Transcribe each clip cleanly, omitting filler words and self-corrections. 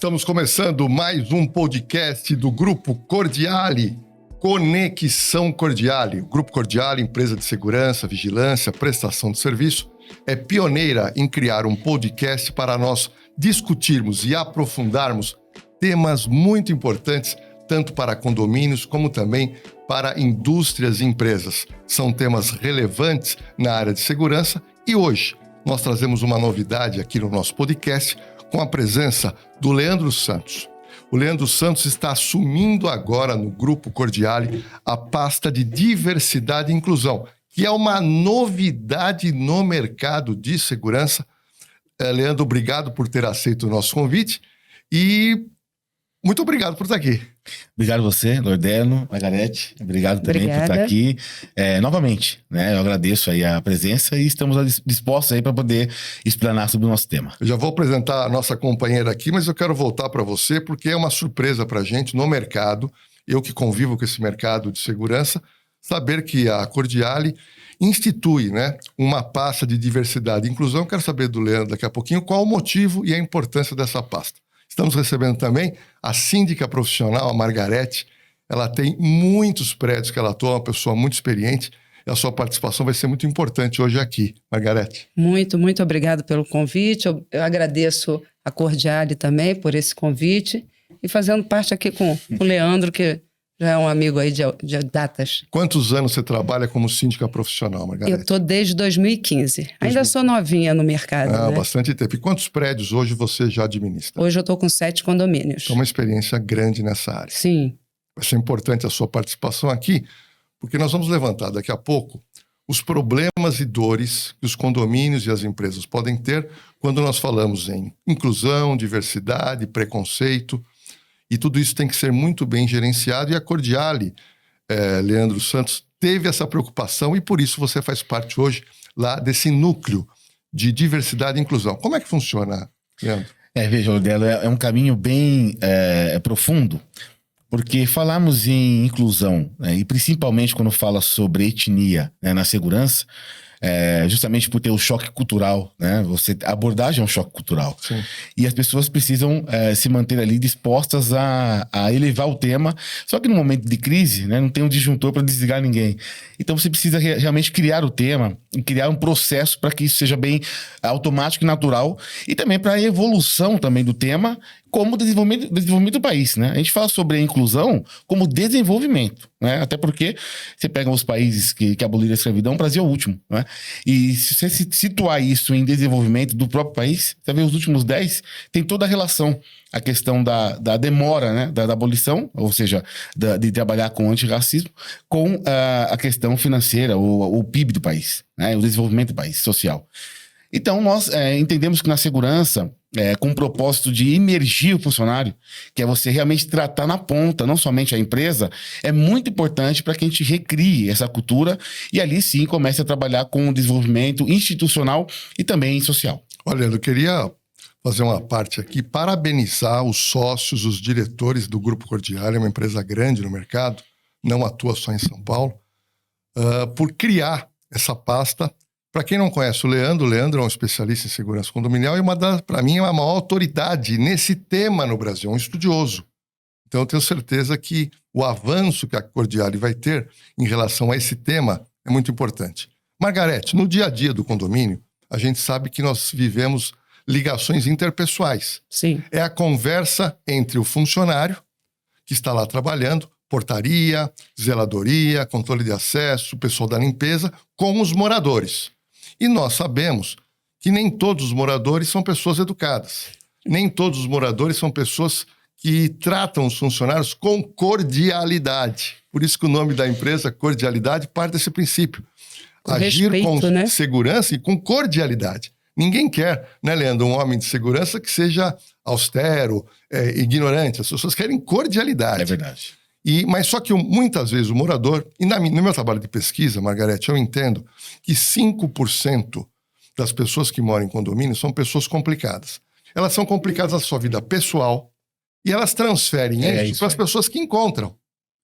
Estamos começando mais um podcast do Grupo Cordiale, Conexão Cordiale. O Grupo Cordiale, empresa de segurança, vigilância, prestação de serviço, é pioneira em criar um podcast para nós discutirmos e aprofundarmos temas muito importantes, tanto para condomínios como também para indústrias e empresas. São temas relevantes na área de segurança e hoje nós trazemos uma novidade aqui no nosso podcast com a presença do Leandro Santos. O Leandro Santos está assumindo agora no Grupo Cordiale a pasta de diversidade e inclusão, que é uma novidade no mercado de segurança. Leandro, obrigado por ter aceito o nosso convite e muito obrigado por estar aqui. Obrigado a você, Lordeno, Margarete. Obrigado também por estar aqui novamente. Eu agradeço aí a presença e estamos dispostos aí para poder explanar sobre o nosso tema. Eu já vou apresentar a nossa companheira aqui, mas eu quero voltar para você porque é uma surpresa para a gente no mercado, eu que convivo com esse mercado de segurança, saber que a Cordiale institui uma pasta de diversidade e inclusão. Eu quero saber do Leandro daqui a pouquinho qual o motivo e a importância dessa pasta. Estamos recebendo também a síndica profissional, a Margarete. Ela tem muitos prédios que ela atua, uma pessoa muito experiente. E a sua participação vai ser muito importante hoje aqui, Margarete. Muito obrigado pelo convite. Eu agradeço a Cordiale também por esse convite. E fazendo parte aqui com o Leandro, que já é um amigo aí de datas. Quantos anos você trabalha como síndica profissional, Margarete? Eu estou desde 2015. Ainda sou novinha no mercado. Bastante tempo. E quantos prédios hoje você já administra? Hoje eu estou com 7 condomínios. Então, uma experiência grande nessa área. Sim. Vai ser importante a sua participação aqui, porque nós vamos levantar daqui a pouco os problemas e dores que os condomínios e as empresas podem ter quando nós falamos em inclusão, diversidade, preconceito. E tudo isso tem que ser muito bem gerenciado. E a Cordiale, Leandro Santos, teve essa preocupação e por isso você faz parte hoje lá desse núcleo de diversidade e inclusão. Como é que funciona, Leandro? Veja, Lordelo, é um caminho bem profundo, porque falamos em inclusão, e principalmente quando fala sobre etnia na segurança, justamente por ter o choque cultural, a abordagem é um choque cultural. Sim. E as pessoas precisam se manter ali dispostas a elevar o tema, só que no momento de crise, não tem um disjuntor para desligar ninguém. Então você precisa realmente criar o tema e criar um processo para que isso seja bem automático e natural, e também para a evolução também do tema como desenvolvimento do país. A gente fala sobre a inclusão como desenvolvimento, até porque você pega os países que aboliram a escravidão, o Brasil é o último. E se você situar isso em desenvolvimento do próprio país, você vê os últimos 10, tem toda a relação, a questão da demora da abolição, ou seja, de trabalhar com antirracismo, com a questão financeira, o PIB do país, o desenvolvimento do país, social. Então, nós entendemos que na segurança, com o propósito de imergir o funcionário, que é você realmente tratar na ponta, não somente a empresa, é muito importante para que a gente recrie essa cultura e ali sim comece a trabalhar com o desenvolvimento institucional e também social. Olha, eu queria fazer uma parte aqui, parabenizar os sócios, os diretores do Grupo Cordiale, uma empresa grande no mercado, não atua só em São Paulo, por criar essa pasta. Para quem não conhece o Leandro é um especialista em segurança condominial e para mim, é uma maior autoridade nesse tema no Brasil, um estudioso. Então eu tenho certeza que o avanço que a Cordiale vai ter em relação a esse tema é muito importante. Margarete, no dia a dia do condomínio, a gente sabe que nós vivemos ligações interpessoais. Sim. É a conversa entre o funcionário que está lá trabalhando, portaria, zeladoria, controle de acesso, o pessoal da limpeza, com os moradores. E nós sabemos que nem todos os moradores são pessoas educadas. Nem todos os moradores são pessoas que tratam os funcionários com cordialidade. Por isso que o nome da empresa, Cordialidade, parte desse princípio. Agir com segurança e com cordialidade. Ninguém quer, Leandro, um homem de segurança que seja austero, ignorante. As pessoas querem cordialidade. É verdade. Mas só que muitas vezes o morador, e no meu trabalho de pesquisa, Margarete, eu entendo que 5% das pessoas que moram em condomínio são pessoas complicadas. Elas são complicadas na sua vida pessoal e elas transferem isso para as pessoas que encontram.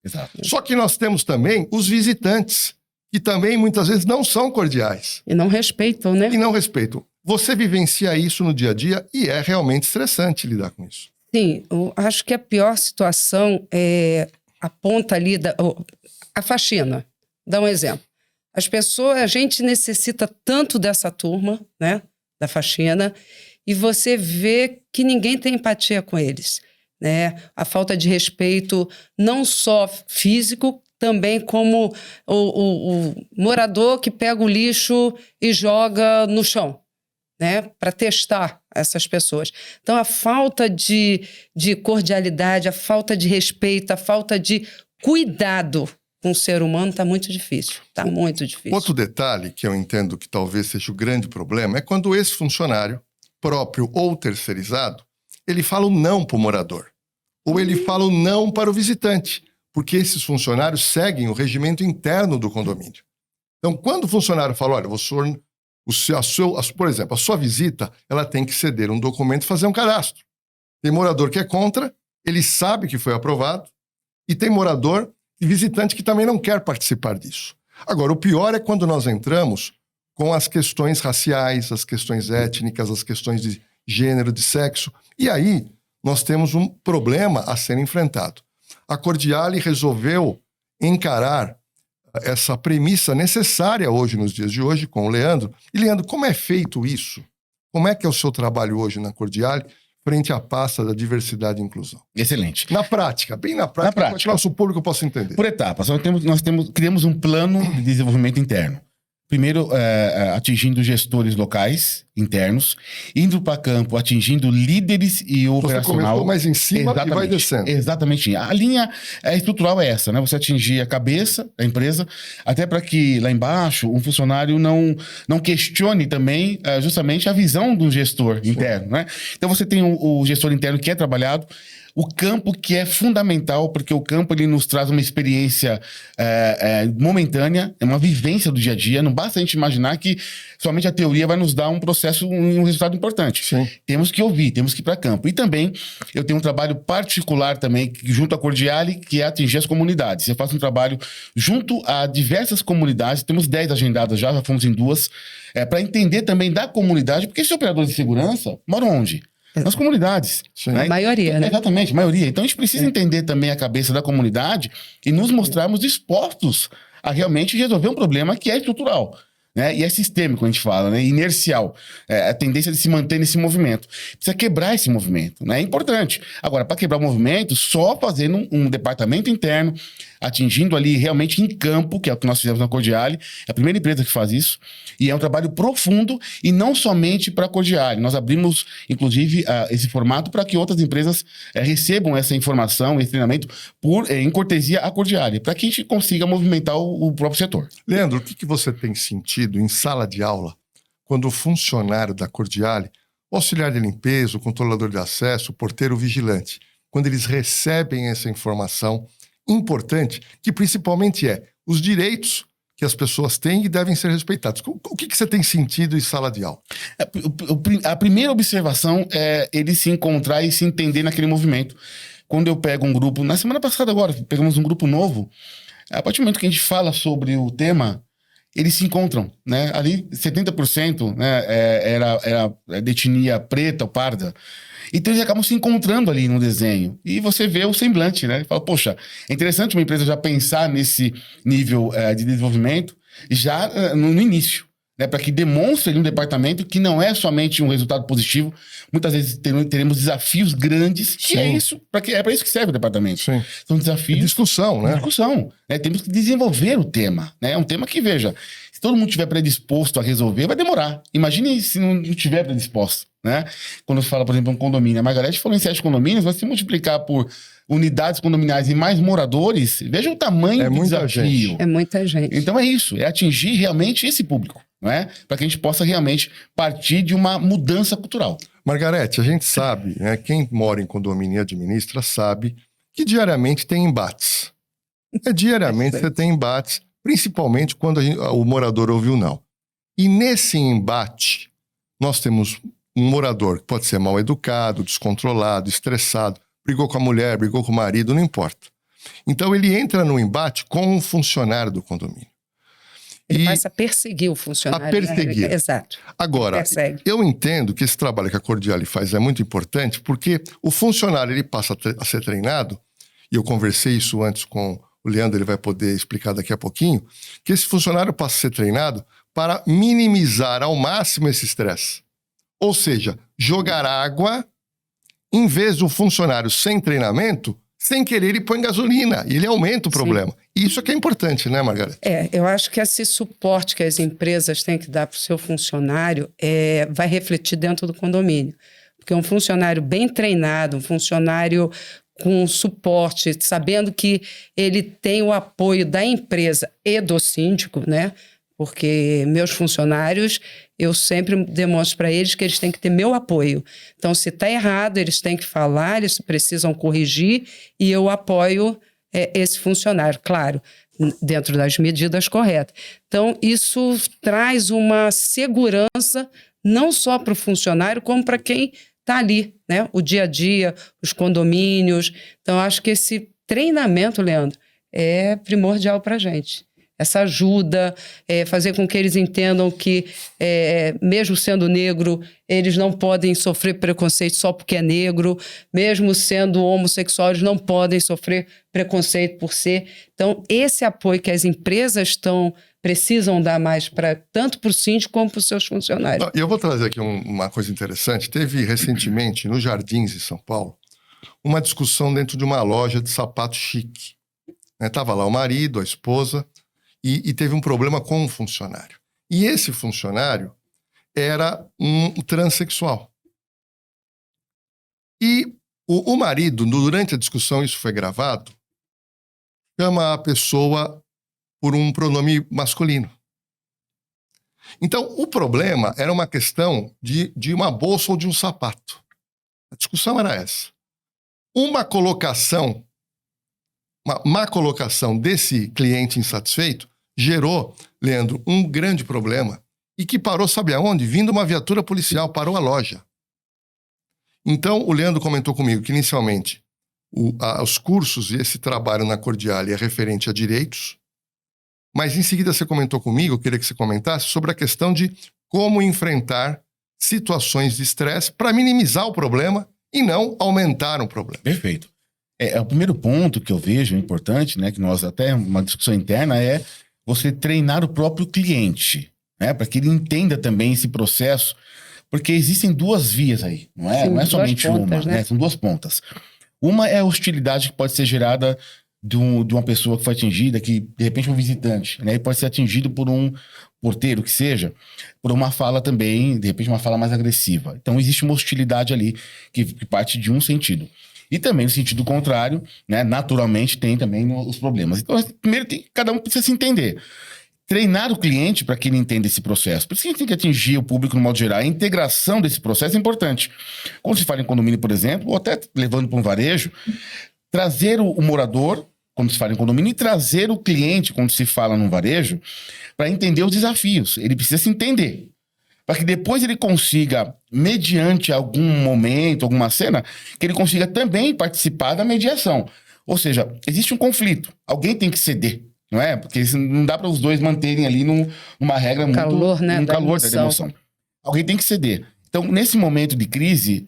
Exato. Só que nós temos também os visitantes, que também muitas vezes não são cordiais. E não respeitam, E não respeitam. Você vivencia isso no dia a dia e é realmente estressante lidar com isso. Sim, eu acho que a pior situação é a ponta ali, a faxina. Dá um exemplo. A gente necessita tanto dessa turma, né, da faxina, e você vê que ninguém tem empatia com eles, né? A falta de respeito, não só físico, também como o morador que pega o lixo e joga no chão, né, para testar essas pessoas. Então, a falta de cordialidade, a falta de respeito, a falta de cuidado com o ser humano está muito difícil. Está muito difícil. Outro detalhe que eu entendo que talvez seja o grande problema é quando esse funcionário, próprio ou terceirizado, ele fala o não para o morador. Ou ele fala o não para o visitante. Porque esses funcionários seguem o regimento interno do condomínio. Então, quando o funcionário fala, olha, por exemplo, a sua visita, ela tem que ceder um documento e fazer um cadastro. Tem morador que é contra, ele sabe que foi aprovado, e tem morador e visitante que também não quer participar disso. Agora, o pior é quando nós entramos com as questões raciais, as questões étnicas, as questões de gênero, de sexo, e aí nós temos um problema a ser enfrentado. A Cordiale resolveu encarar essa premissa necessária hoje, nos dias de hoje, com o Leandro. E, Leandro, como é feito isso? Como é que é o seu trabalho hoje na Cordiale frente à pasta da diversidade e inclusão? Excelente. Na prática, bem na prática, para que o nosso público possa entender. Por etapas. Criamos um plano de desenvolvimento interno. Primeiro, atingindo gestores locais, internos, indo para campo, atingindo líderes e operacional. Você começou mais em cima e vai descendo. Exatamente. A linha estrutural é essa, né? Você atingir a cabeça da empresa, até para que lá embaixo um funcionário não questione também justamente a visão do gestor interno, né? Então você tem o gestor interno que é trabalhado, o campo que é fundamental, porque o campo ele nos traz uma experiência momentânea, é uma vivência do dia a dia. Não basta a gente imaginar que somente a teoria vai nos dar um processo, um resultado importante. Sim. Temos que ouvir, temos que ir para campo. E também eu tenho um trabalho particular também, junto à Cordiale, que é atingir as comunidades. Eu faço um trabalho junto a diversas comunidades, temos 10 agendadas já fomos em 2, para entender também da comunidade, porque esses operadores de segurança moram onde? Nas comunidades. Né? A maioria, né? Exatamente, a maioria. Então a gente precisa entender também a cabeça da comunidade e nos mostrarmos dispostos a realmente resolver um problema que é estrutural, né? E é sistêmico, a gente fala, né? Inercial. A tendência de se manter nesse movimento. Precisa quebrar esse movimento, né? É importante. Agora, para quebrar o movimento, só fazendo um departamento interno, atingindo ali realmente em campo, que é o que nós fizemos na Cordiale, é a primeira empresa que faz isso, e é um trabalho profundo e não somente para a Cordiale. Nós abrimos, inclusive, esse formato para que outras empresas recebam essa informação, esse treinamento, em cortesia à Cordiale, para que a gente consiga movimentar o próprio setor. Leandro, o que você tem sentido em sala de aula quando o funcionário da Cordiale, o auxiliar de limpeza, o controlador de acesso, o porteiro, o vigilante, quando eles recebem essa informação importante, que principalmente os direitos que as pessoas têm e devem ser respeitados. O que você tem sentido em sala de aula? A primeira observação é ele se encontrar e se entender naquele movimento. Quando eu pego um grupo, na semana passada agora, pegamos um grupo novo, a partir do momento que a gente fala sobre o tema, eles se encontram, né? Ali 70%, né, era de etnia preta ou parda. Então eles acabam se encontrando ali no desenho. E você vê o semblante, né? Fala, poxa, é interessante uma empresa já pensar nesse nível de desenvolvimento já no início, né? Para que demonstre ali um departamento que não é somente um resultado positivo. Muitas vezes teremos desafios grandes. Sim. E é para isso que serve o departamento. Sim. São desafios. Discussão, né? Discussão. Né? Temos que desenvolver o tema. Né? É um tema que, veja, se todo mundo estiver predisposto a resolver, vai demorar. Imagine se não estiver predisposto. Né? Quando se fala, por exemplo, um condomínio. A Margarete falou em 7 condomínios, mas se multiplicar por unidades condominiais e mais moradores, veja o tamanho do desafio. Gente. É muita gente. Então é isso, é atingir realmente esse público, não é? Para que a gente possa realmente partir de uma mudança cultural. Margarete, a gente sabe, né, quem mora em condomínio e administra sabe que diariamente tem embates. Diariamente você tem embates, principalmente quando o morador ouve o não. E nesse embate, nós temos um morador que pode ser mal educado, descontrolado, estressado, brigou com a mulher, brigou com o marido, não importa. Então ele entra no embate com um funcionário do condomínio. Ele passa a perseguir o funcionário. A perseguir. Né? Exato. Agora, Persegue. eu entendo que esse trabalho que a Cordiali faz é muito importante, porque o funcionário ele passa a ser treinado, e eu conversei isso antes com o Leandro, ele vai poder explicar daqui a pouquinho, que esse funcionário passa a ser treinado para minimizar ao máximo esse estresse. Ou seja, jogar água, em vez do funcionário sem treinamento, sem querer ele põe gasolina e ele aumenta o problema. Sim. Isso é que é importante, né, Margareth? Eu acho que esse suporte que as empresas têm que dar para o seu funcionário vai refletir dentro do condomínio. Porque um funcionário bem treinado, um funcionário com suporte, sabendo que ele tem o apoio da empresa e do síndico, né? Porque meus funcionários, eu sempre demonstro para eles que eles têm que ter meu apoio. Então, se está errado, eles têm que falar, eles precisam corrigir e eu apoio esse funcionário, claro, dentro das medidas corretas. Então, isso traz uma segurança não só para o funcionário, como para quem está ali, né? O dia a dia, os condomínios. Então, acho que esse treinamento, Leandro, é primordial para a gente. Essa ajuda, fazer com que eles entendam que, mesmo sendo negro, eles não podem sofrer preconceito só porque é negro, mesmo sendo homossexual, eles não podem sofrer preconceito por ser. Então, esse apoio que as empresas precisam dar mais tanto para o síndico como para os seus funcionários. Eu vou trazer aqui uma coisa interessante. Teve recentemente, nos Jardins de São Paulo, uma discussão dentro de uma loja de sapato chique. Estava lá o marido, a esposa, e teve um problema com um funcionário. E esse funcionário era um transexual. E o marido, durante a discussão, isso foi gravado, chama a pessoa por um pronome masculino. Então, o problema era uma questão de uma bolsa ou de um sapato. A discussão era essa. Uma má colocação desse cliente insatisfeito gerou, Leandro, um grande problema e que parou, sabe aonde? Vindo uma viatura policial, parou a loja. Então, o Leandro comentou comigo que, inicialmente, os cursos e esse trabalho na Cordiali é referente a direitos, mas, em seguida, você comentou comigo, eu queria que você comentasse, sobre a questão de como enfrentar situações de estresse para minimizar o problema e não aumentar um problema. Perfeito. O primeiro ponto que eu vejo importante, né, que nós até uma discussão interna é você treinar o próprio cliente, né, para que ele entenda também esse processo, porque existem duas vias aí, não é? Sim, não é somente pontas, uma, né? São duas pontas. Uma é a hostilidade que pode ser gerada de uma pessoa que foi atingida, que de repente é um visitante, né, e pode ser atingido por um porteiro, que seja, por uma fala também, de repente uma fala mais agressiva. Então existe uma hostilidade ali que parte de um sentido. E também no sentido contrário, né, naturalmente tem também os problemas. Então, primeiro, cada um precisa se entender. Treinar o cliente para que ele entenda esse processo. Por isso que a gente tem que atingir o público no modo geral. A integração desse processo é importante. Quando se fala em condomínio, por exemplo, ou até levando para um varejo, trazer o morador, quando se fala em condomínio, e trazer o cliente, quando se fala num varejo, para entender os desafios. Ele precisa se entender. Para que depois ele consiga, mediante algum momento, alguma cena, que ele consiga também participar da mediação. Ou seja, existe um conflito. Alguém tem que ceder, não é? Porque não dá para os dois manterem ali numa regra muito... Calor, né? Um calor da emoção. Alguém tem que ceder. Então, nesse momento de crise,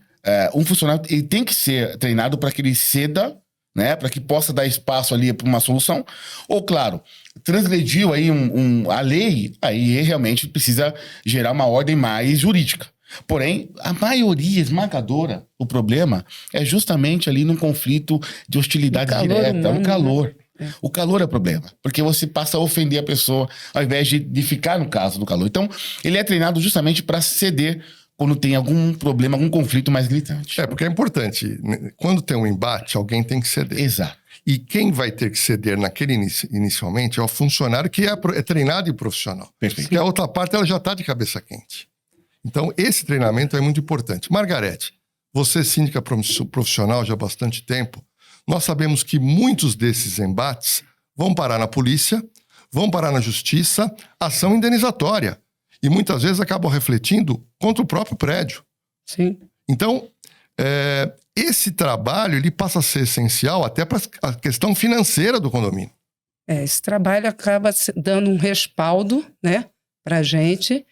um funcionário ele tem que ser treinado para que ele ceda, né, para que possa dar espaço ali para uma solução. Ou, claro, transgrediu aí a lei, aí realmente precisa gerar uma ordem mais jurídica. Porém, a maioria esmagadora, o problema é justamente ali num conflito de hostilidade direta, no calor. O calor é o problema, porque você passa a ofender a pessoa ao invés de ficar no caso do calor. Então, ele é treinado justamente para ceder quando tem algum problema, algum conflito mais gritante. Porque é importante. Quando tem um embate, alguém tem que ceder. Exato. E quem vai ter que ceder inicialmente é o funcionário que é treinado e profissional. Perfeito. Porque a outra parte ela já está de cabeça quente. Então, esse treinamento é muito importante. Margareth, você é síndica profissional já há bastante tempo. Nós sabemos que muitos desses embates vão parar na polícia, vão parar na justiça, ação indenizatória. E muitas vezes acabam refletindo contra o próprio prédio. Sim. Então, esse trabalho ele passa a ser essencial até para a questão financeira do condomínio. Esse trabalho acaba dando um respaldo, né, para a gente.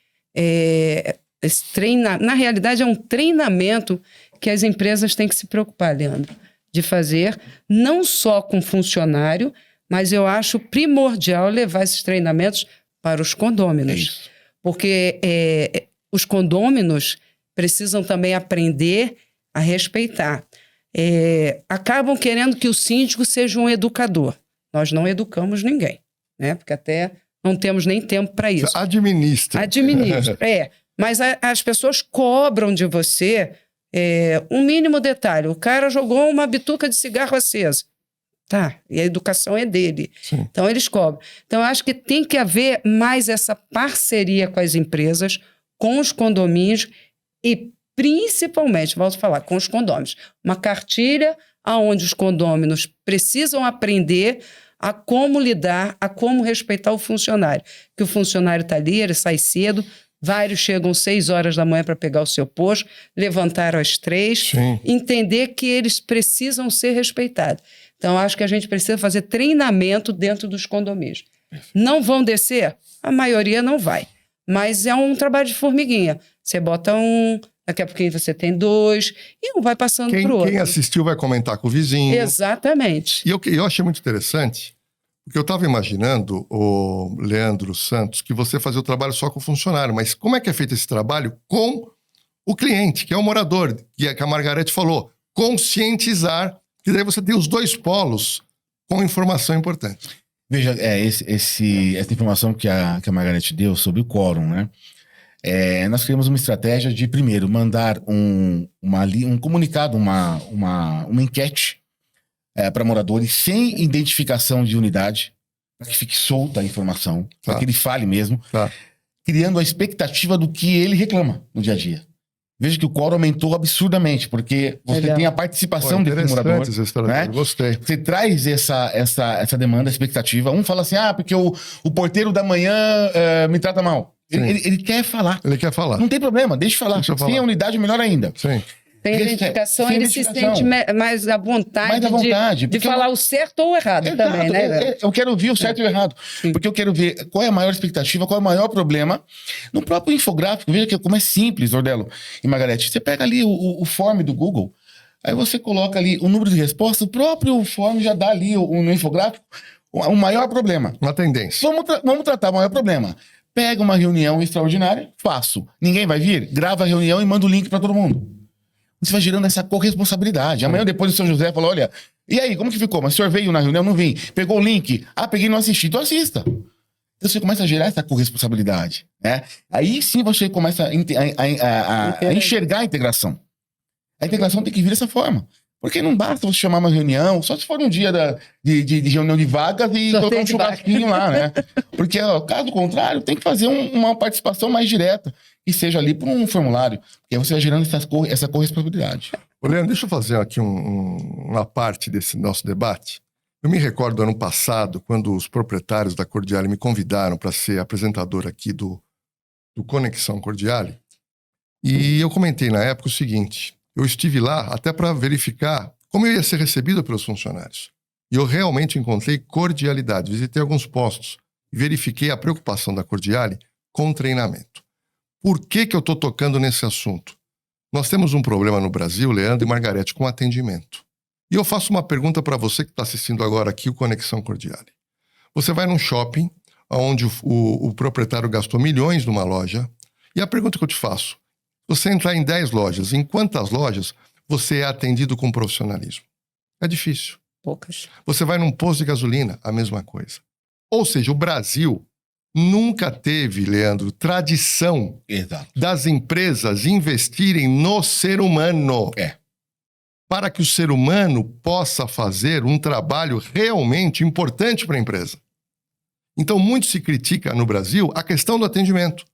Na realidade, é um treinamento que as empresas têm que se preocupar, Leandro, de fazer, não só com funcionário, mas eu acho primordial levar esses treinamentos para os condôminos. Porque os condôminos precisam também aprender a respeitar. Acabam querendo que o síndico seja um educador. Nós não educamos ninguém, né? Porque até não temos nem tempo para isso. Administra. Mas as pessoas cobram de você um mínimo detalhe. O cara jogou uma bituca de cigarro acesa. Tá, e a educação é dele. Sim. Então, eles cobram. Então, eu acho que tem que haver mais essa parceria com as empresas, com os condomínios e, principalmente, volto a falar, com os condôminos. Uma cartilha onde os condôminos precisam aprender a como lidar, a como respeitar o funcionário. Que o funcionário está ali, ele sai cedo, vários chegam 6 horas da manhã para pegar o seu posto, levantaram às 3, Sim. entender que eles precisam ser respeitados. Então, acho que a gente precisa fazer treinamento dentro dos condomínios. Não vão descer? A maioria não vai. Mas é um trabalho de formiguinha. Você bota daqui a pouquinho você tem 2, e um vai passando para o outro. Quem assistiu vai comentar com o vizinho. Exatamente. E eu achei muito interessante, porque eu estava imaginando, o Leandro Santos, que você fazia o trabalho só com o funcionário, mas como é que é feito esse trabalho com o cliente, que é o morador, que a Margarete falou, conscientizar, que daí você tem os 2 polos com informação importante. Veja, essa informação que a Margarete deu sobre o quórum, né? Nós criamos uma estratégia de, primeiro, mandar um comunicado, uma enquete para moradores sem identificação de unidade, para que fique solta a informação, para que ele fale mesmo, criando a expectativa do que ele reclama no dia a dia. Veja que o quórum aumentou absurdamente, porque você tem a participação desse morador. Né? Gostei. Você traz essa demanda, expectativa. Um fala assim, porque o porteiro da manhã me trata mal. Ele quer falar. Ele quer falar. Não tem problema, deixa eu falar. Sem a unidade, melhor ainda. Sim. Sem identificação, ele se sente mais à vontade, de falar o certo ou o errado. Exato, também, né? Eu quero ouvir o certo e o errado. Sim. Porque eu quero ver qual é a maior expectativa, qual é o maior problema. No próprio infográfico, veja como é simples, Ordello e Margarete. Você pega ali o form do Google, aí você coloca ali o número de respostas, o próprio form já dá ali no infográfico o maior problema. Uma tendência. Vamos tratar o maior problema. Pega uma reunião extraordinária, faço. Ninguém vai vir? Grava a reunião e manda o link para todo mundo. Você vai gerando essa corresponsabilidade. Amanhã, depois, o São José falou, olha, e aí, como que ficou? Mas o senhor veio na reunião? Não vim. Pegou o link? Peguei e não assisti. Então assista. Então você começa a gerar essa corresponsabilidade. Né? Aí sim você começa a enxergar a integração. A integração tem que vir dessa forma. Porque não basta você chamar uma reunião, só se for um dia de reunião de vagas e colocar um churrasquinho lá, né? Porque, caso contrário, tem que fazer uma participação mais direta e seja ali por um formulário. Porque aí você vai gerando essa corresponsabilidade. Leandro, deixa eu fazer aqui uma parte desse nosso debate. Eu me recordo do ano passado, quando os proprietários da Cordiale me convidaram para ser apresentador aqui do Conexão Cordiale. E eu comentei na época o seguinte: eu estive lá até para verificar como eu ia ser recebido pelos funcionários. E eu realmente encontrei cordialidade. Visitei alguns postos e verifiquei a preocupação da Cordiale com o treinamento. Por que eu estou tocando nesse assunto? Nós temos um problema no Brasil, Leandro e Margarete, com atendimento. E eu faço uma pergunta para você que está assistindo agora aqui o Conexão Cordiale. Você vai num shopping onde o proprietário gastou milhões numa loja, e a pergunta que eu te faço: você entrar em 10 lojas, em quantas lojas você é atendido com profissionalismo? É difícil. Poucas. Você vai num posto de gasolina, a mesma coisa. Ou seja, o Brasil nunca teve, Leandro, tradição das empresas investirem no ser humano. Para que o ser humano possa fazer um trabalho realmente importante para a empresa. Então, muito se critica no Brasil a questão do atendimento.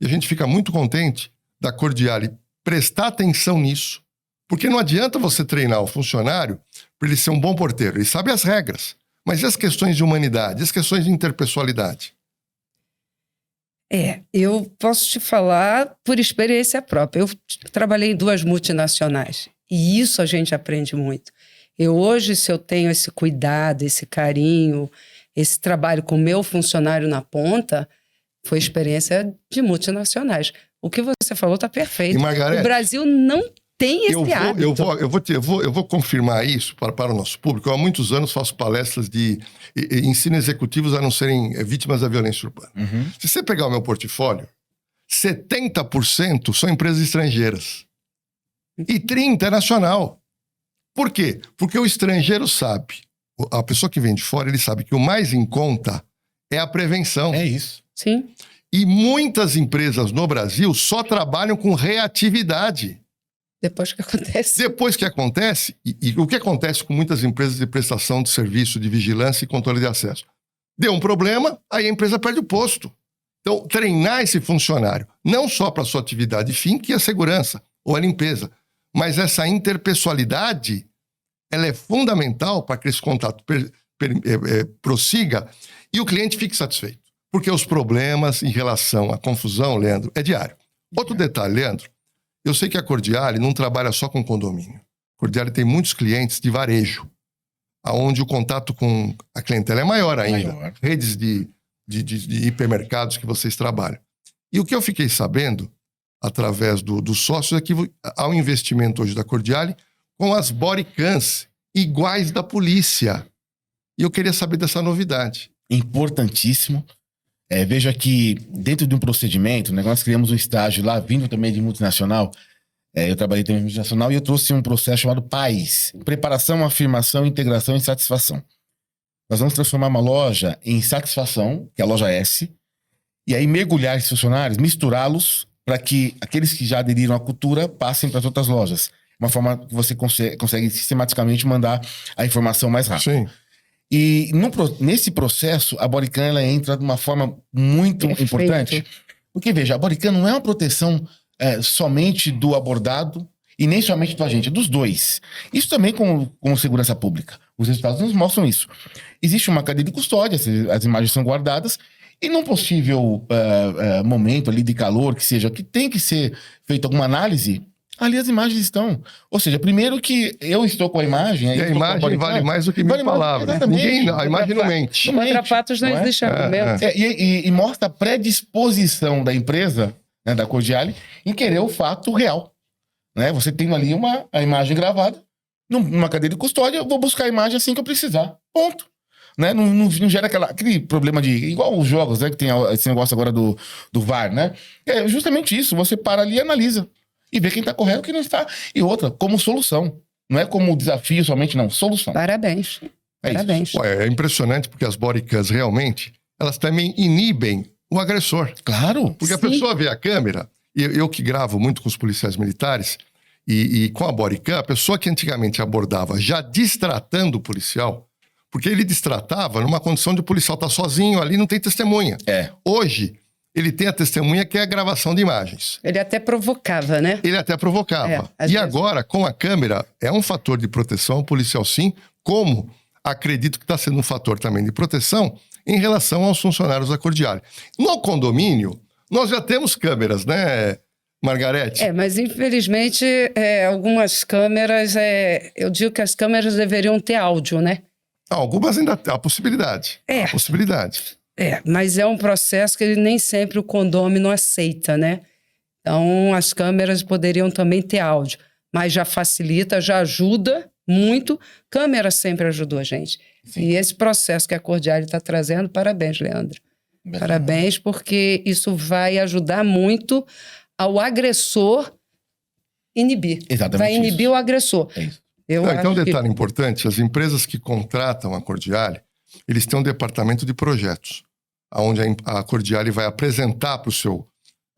E a gente fica muito contente da Cordiale prestar atenção nisso, porque não adianta você treinar o funcionário para ele ser um bom porteiro. Ele sabe as regras, mas e as questões de humanidade, as questões de interpessoalidade? Eu posso te falar por experiência própria. Eu trabalhei em 2 multinacionais e isso a gente aprende muito. Hoje, se eu tenho esse cuidado, esse carinho, esse trabalho com o meu funcionário na ponta foi experiência de multinacionais. O que você falou está perfeito. E, Margarete, o Brasil não tem esse hábito. Eu vou confirmar isso para o nosso público. Eu, há muitos anos, faço palestras de ensino executivos a não serem vítimas da violência urbana. Se você pegar o meu portfólio, 70% são empresas estrangeiras e 30% é nacional. Por quê? Porque o estrangeiro sabe, a pessoa que vem de fora, ele sabe que o mais em conta é a prevenção. É isso. Sim. E muitas empresas no Brasil só trabalham com reatividade. Depois que acontece. Depois que acontece, e o que acontece com muitas empresas de prestação de serviço, de vigilância e controle de acesso? Deu um problema, aí a empresa perde o posto. Então, treinar esse funcionário, não só para a sua atividade fim, que é a segurança ou a limpeza, mas essa interpessoalidade, ela é fundamental para que esse contato prossiga e o cliente fique satisfeito. Porque os problemas em relação à confusão, Leandro, é diário. Outro detalhe, Leandro, eu sei que a Cordiali não trabalha só com condomínio. A Cordiali tem muitos clientes de varejo, onde o contato com a clientela é maior ainda. Redes de hipermercados que vocês trabalham. E o que eu fiquei sabendo, através dos sócios, é que há um investimento hoje da Cordiali com as bodycams iguais da polícia. E eu queria saber dessa novidade. Importantíssimo. Veja que dentro de um procedimento, né, nós criamos um estágio lá, vindo também de multinacional. Eu trabalhei também em multinacional e eu trouxe um processo chamado PAIS. Preparação, afirmação, integração e satisfação. Nós vamos transformar uma loja em satisfação, que é a loja S, e aí mergulhar esses funcionários, misturá-los para que aqueles que já aderiram à cultura passem para as outras lojas. Uma forma que você consegue sistematicamente mandar a informação mais rápido. Sim. E nesse processo, a bodycam ela entra de uma forma muito importante. Porque, veja, a bodycam não é uma proteção somente do abordado e nem somente do agente, é dos dois. Isso também como segurança pública. Os resultados nos mostram isso. Existe uma cadeia de custódia, as imagens são guardadas, e num possível momento ali de calor, que tem que ser feita alguma análise, ali as imagens estão. Ou seja, primeiro que eu estou com a imagem... E a imagem vale mais do que mil palavras. A imagem não mente. Contra fatos não existe argumento. E mostra a predisposição da empresa, né, da Cordiali, em querer o fato real. Né? Você tem ali a imagem gravada, numa cadeia de custódia, eu vou buscar a imagem assim que eu precisar. Ponto. Né? Não gera aquele problema de... Igual os jogos, né? Que tem esse negócio agora do VAR, né? É justamente isso. Você para ali e analisa. E vê quem está correto e quem não está. E outra, como solução. Não é como desafio somente, não. Solução. Parabéns. Parabéns. É impressionante porque as bodycams realmente, elas também inibem o agressor. Claro. Porque a pessoa vê a câmera, e eu que gravo muito com os policiais militares, e com a bodycam, a pessoa que antigamente abordava já distratando o policial, porque ele distratava numa condição de o policial estar sozinho ali, não tem testemunha. Hoje, ele tem a testemunha que é a gravação de imagens. Ele até provocava, né? Ele até provocava. E agora, com a câmera, é um fator de proteção ao policial, sim, como acredito que está sendo um fator também de proteção em relação aos funcionários da Cordiali. No condomínio, nós já temos câmeras, né, Margarete? Mas infelizmente, algumas câmeras, eu digo que as câmeras deveriam ter áudio, né? Algumas ainda há possibilidade. Há possibilidade. Mas é um processo que nem sempre o condômino aceita, né? Então, as câmeras poderiam também ter áudio. Mas já facilita, já ajuda muito. Câmera sempre ajudou a gente. Sim. E esse processo que a Cordiali está trazendo, parabéns, Leandro. Parabéns, porque isso vai ajudar muito ao agressor inibir. Exatamente. Vai inibir o agressor. Então, um detalhe importante, as empresas que contratam a Cordiali, eles têm um departamento de projetos, onde a Cordiali vai apresentar para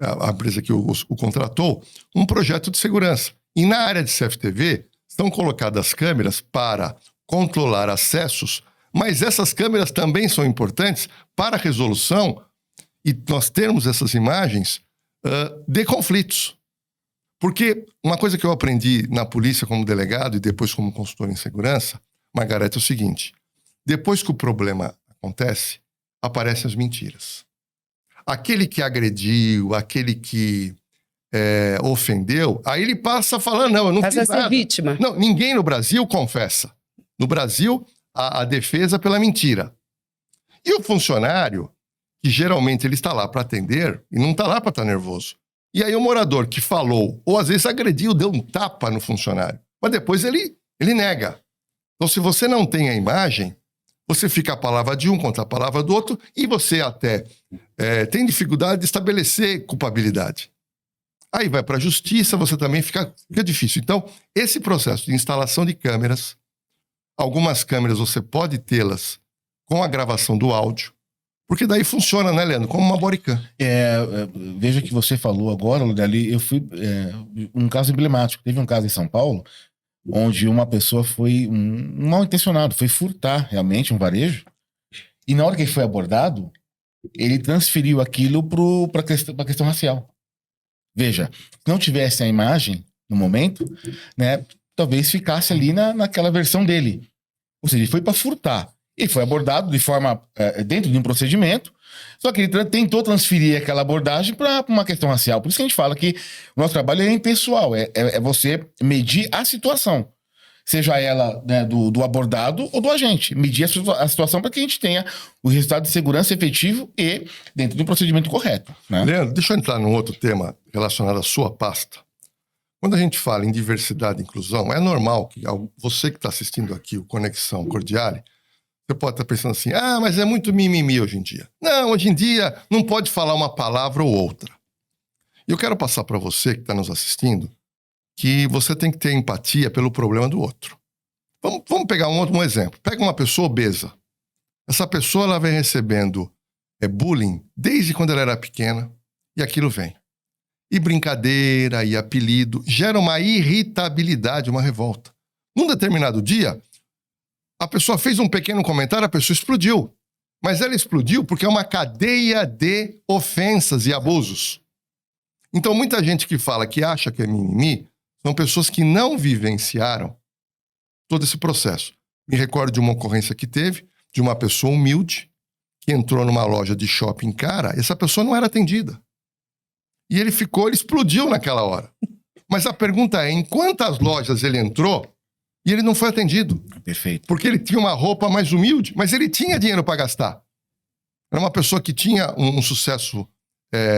a empresa que o contratou um projeto de segurança. E na área de CFTV, estão colocadas câmeras para controlar acessos, mas essas câmeras também são importantes para a resolução e nós termos essas imagens de conflitos. Porque uma coisa que eu aprendi na polícia como delegado e depois como consultor em segurança, Margarete, é o seguinte: depois que o problema acontece, aparecem as mentiras. Aquele que agrediu, aquele que ofendeu, aí ele passa falando, não, eu não fiz nada. Passa a ser vítima. Não, ninguém no Brasil confessa. No Brasil, a defesa pela mentira. E o funcionário, que geralmente ele está lá para atender e não está lá para estar nervoso. E aí o morador que falou, ou às vezes agrediu, deu um tapa no funcionário, mas depois ele nega. Então, se você não tem a imagem, você fica a palavra de um contra a palavra do outro e você até tem dificuldade de estabelecer culpabilidade. Aí vai para a justiça, você também fica difícil. Então, esse processo de instalação de câmeras, algumas câmeras você pode tê-las com a gravação do áudio, porque daí funciona, né, Leandro? Como uma bodycam. Veja que você falou agora, ali eu fui um caso emblemático. Teve um caso em São Paulo, onde uma pessoa foi um mal intencionado, foi furtar realmente um varejo, e na hora que ele foi abordado, ele transferiu aquilo para a questão racial. Veja, se não tivesse a imagem no momento, né, talvez ficasse ali naquela versão dele. Ou seja, ele foi para furtar. Ele foi abordado de forma dentro de um procedimento, só que ele tentou transferir aquela abordagem para uma questão racial. Por isso que a gente fala que o nosso trabalho é impessoal, é você medir a situação, seja ela, né, do abordado ou do agente. Medir a situação para que a gente tenha o resultado de segurança efetivo e dentro de um procedimento correto. Né? Leandro, deixa eu entrar num outro tema relacionado à sua pasta. Quando a gente fala em diversidade e inclusão, é normal que você que está assistindo aqui o Conexão Cordiale, você pode estar pensando assim, mas é muito mimimi hoje em dia. Não, hoje em dia não pode falar uma palavra ou outra. E eu quero passar para você que está nos assistindo que você tem que ter empatia pelo problema do outro. Vamos pegar um exemplo. Pega uma pessoa obesa. Essa pessoa ela vem recebendo bullying desde quando ela era pequena e aquilo vem. E brincadeira, e apelido, gera uma irritabilidade, uma revolta. Num determinado dia, a pessoa fez um pequeno comentário, a pessoa explodiu. Mas ela explodiu porque é uma cadeia de ofensas e abusos. Então, muita gente que fala que acha que é mimimi, são pessoas que não vivenciaram todo esse processo. Me recordo de uma ocorrência que teve, de uma pessoa humilde, que entrou numa loja de shopping cara, essa pessoa não era atendida. E ele explodiu naquela hora. Mas a pergunta é, em quantas lojas ele entrou e ele não foi atendido? Perfeito. Porque ele tinha uma roupa mais humilde, mas ele tinha dinheiro para gastar. Era uma pessoa que tinha um sucesso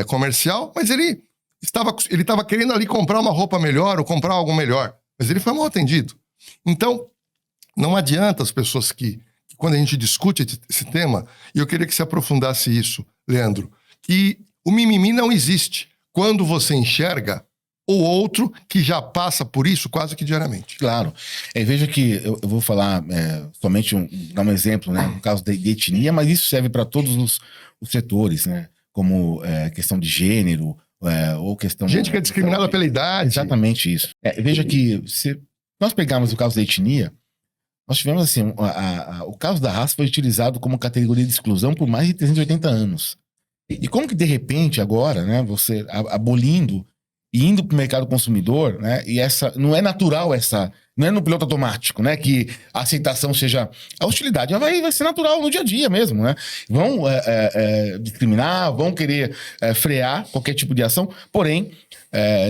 comercial, mas ele estava querendo ali comprar uma roupa melhor ou comprar algo melhor. Mas ele foi mal atendido. Então, não adianta as pessoas que quando a gente discute esse tema, e eu queria que você aprofundasse isso, Leandro, que o mimimi não existe quando você enxerga o outro que já passa por isso quase que diariamente. Claro. Veja que eu vou falar somente dar um exemplo, né, no caso de etnia, mas isso serve para todos os setores, né, como questão de gênero, ou questão... Gente que é discriminada pela idade. Exatamente isso. Veja que se nós pegarmos o caso da etnia, nós tivemos assim, o caso da raça foi utilizado como categoria de exclusão por mais de 380 anos. E como que de repente agora, né, você abolindo e indo para o mercado consumidor, né, e não é natural não é no piloto automático, né, que a aceitação seja... A hostilidade vai ser natural no dia a dia mesmo, né? Vão discriminar, vão querer frear qualquer tipo de ação, porém,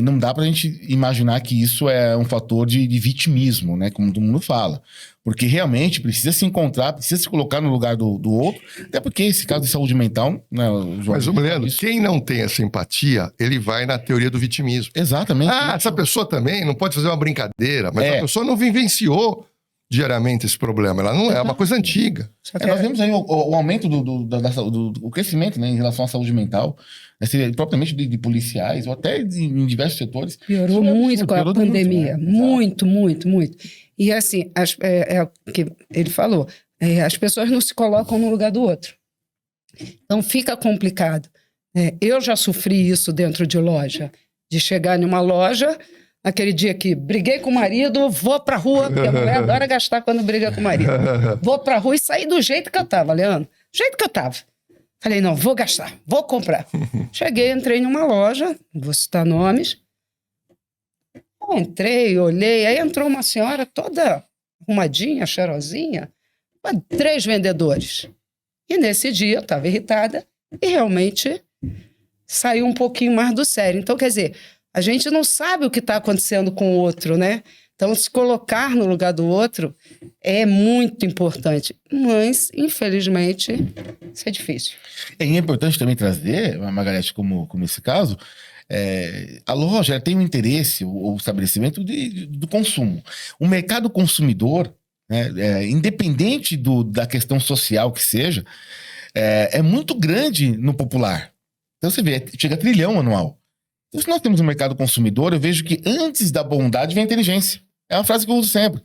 não dá para a gente imaginar que isso é um fator de vitimismo, né, como todo mundo fala. Porque realmente precisa se encontrar, precisa se colocar no lugar do outro, até porque esse caso de saúde mental... Né, mas, Leandro, quem não tem essa empatia, ele vai na teoria do vitimismo. Exatamente. Essa pessoa também não pode fazer uma brincadeira, mas a pessoa não vivenciou diariamente esse problema. Ela não é uma coisa antiga. Nós vemos aí o aumento do crescimento, né, em relação à saúde mental, propriamente de policiais, ou até em diversos setores. Piorou muito com a pandemia. Muito, muito, muito. E assim, o que ele falou, as pessoas não se colocam no lugar do outro. Então fica complicado. Eu já sofri isso dentro de loja, de chegar numa loja, aquele dia que briguei com o marido, vou pra rua, porque a mulher adora gastar quando briga com o marido. Vou pra rua e saí do jeito que eu tava, Leandro. Do jeito que eu tava. Falei, não, vou gastar, vou comprar. Cheguei, entrei numa loja, não vou citar nomes. Eu entrei, olhei, aí entrou uma senhora toda arrumadinha, cheirosinha, 3 vendedores. E nesse dia eu estava irritada e realmente saiu um pouquinho mais do sério. Então, quer dizer, a gente não sabe o que está acontecendo com o outro, né? Então, se colocar no lugar do outro é muito importante. Mas, infelizmente, isso é difícil. É importante também trazer, Margarete, como esse caso, a loja tem um interesse, o estabelecimento do consumo. O mercado consumidor, né, independente da questão social que seja, é muito grande no popular. Então você vê, chega a trilhão anual. Então, se nós temos um mercado consumidor, eu vejo que antes da bondade vem a inteligência. É uma frase que eu uso sempre.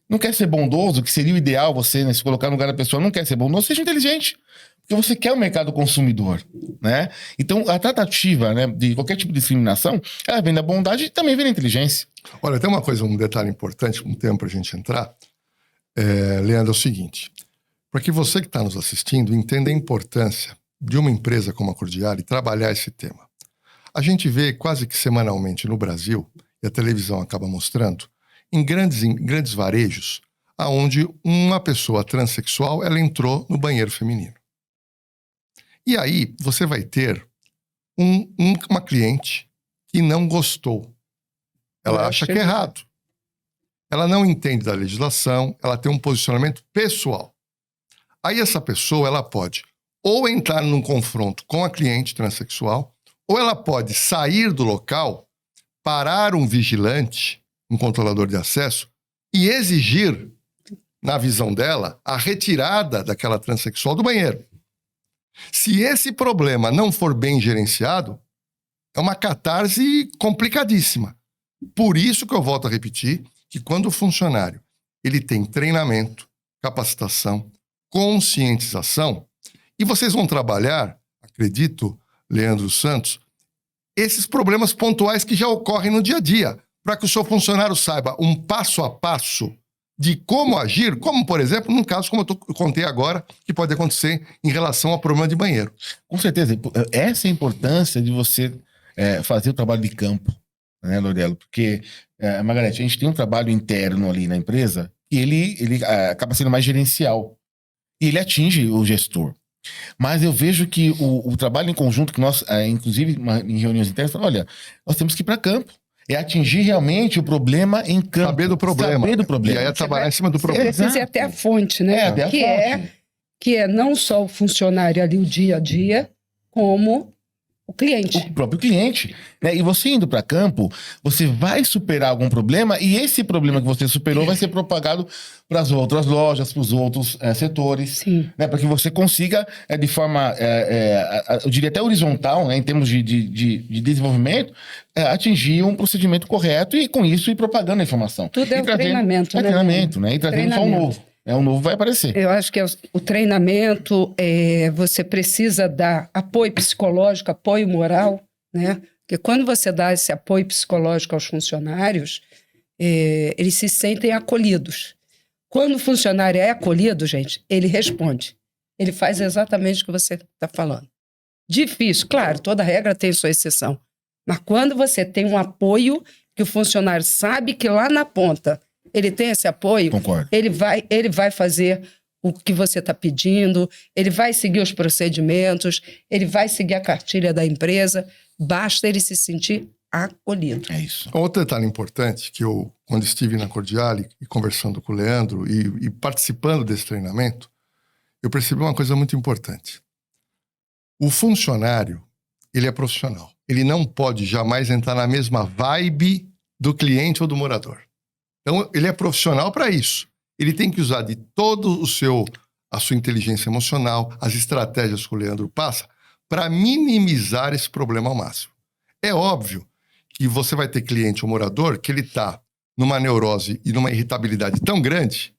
Não quer ser bondoso, que seria o ideal você, né, se colocar no lugar da pessoa, não quer ser bondoso, seja inteligente. Porque você quer o mercado consumidor, né? Então, a tratativa, né, de qualquer tipo de discriminação, ela vem da bondade e também vem da inteligência. Olha, tem um detalhe importante, um tempo para a gente entrar. Leandro, é o seguinte. Para que você que está nos assistindo entenda a importância de uma empresa como a Cordiale trabalhar esse tema. A gente vê quase que semanalmente no Brasil, e a televisão acaba mostrando, em grandes varejos, aonde uma pessoa transexual ela entrou no banheiro feminino. E aí você vai ter uma cliente que não gostou. Ela acha que é errado. Ela não entende da legislação, ela tem um posicionamento pessoal. Aí essa pessoa ela pode ou entrar num confronto com a cliente transexual, ou ela pode sair do local, parar um vigilante, um controlador de acesso, e exigir, na visão dela, a retirada daquela transexual do banheiro. Se esse problema não for bem gerenciado, é uma catarse complicadíssima. Por isso que eu volto a repetir que quando o funcionário ele tem treinamento, capacitação, conscientização, e vocês vão trabalhar, acredito, Leandro Santos, esses problemas pontuais que já ocorrem no dia a dia, para que o seu funcionário saiba um passo a passo de como agir, como, por exemplo, num caso como eu contei agora, que pode acontecer em relação ao problema de banheiro. Com certeza. Essa é a importância de você fazer o trabalho de campo, né, Lorelo? Porque, Margarete, a gente tem um trabalho interno ali na empresa e ele acaba sendo mais gerencial. E ele atinge o gestor. Mas eu vejo que o trabalho em conjunto, que nós, inclusive em reuniões internas, olha, nós temos que ir para campo. É atingir realmente o problema em campo. Saber do problema. E aí é trabalhar em cima do problema. Precisa ir até a fonte, né? Até a fonte. Que é não só o funcionário ali, o dia a dia, como o cliente. O próprio cliente. Né? E você indo para campo, você vai superar algum problema e esse problema que você superou vai ser propagado para as outras lojas, para os outros setores. Sim. Né? Para que você consiga, de forma, eu diria até horizontal, né? Em termos de desenvolvimento, atingir um procedimento correto e com isso ir propagando a informação. Tudo é o treinamento, né? Treinamento, né? E trazendo só um novo. Um novo vai aparecer. Eu acho que o treinamento, você precisa dar apoio psicológico, apoio moral, né? Porque quando você dá esse apoio psicológico aos funcionários, eles se sentem acolhidos. Quando o funcionário é acolhido, gente, ele responde. Ele faz exatamente o que você está falando. Difícil, claro, toda regra tem sua exceção. Mas quando você tem um apoio, que o funcionário sabe que lá na ponta ele tem esse apoio, concordo, ele vai fazer o que você está pedindo, ele vai seguir os procedimentos, ele vai seguir a cartilha da empresa, basta ele se sentir acolhido. É isso. Outro detalhe importante que eu, quando estive na Cordiale e conversando com o Leandro e participando desse treinamento, eu percebi uma coisa muito importante. O funcionário, ele é profissional. Ele não pode jamais entrar na mesma vibe do cliente ou do morador. Então, ele é profissional para isso. Ele tem que usar de todo a sua inteligência emocional, as estratégias que o Leandro passa, para minimizar esse problema ao máximo. É óbvio que você vai ter cliente ou morador que ele está numa neurose e numa irritabilidade tão grande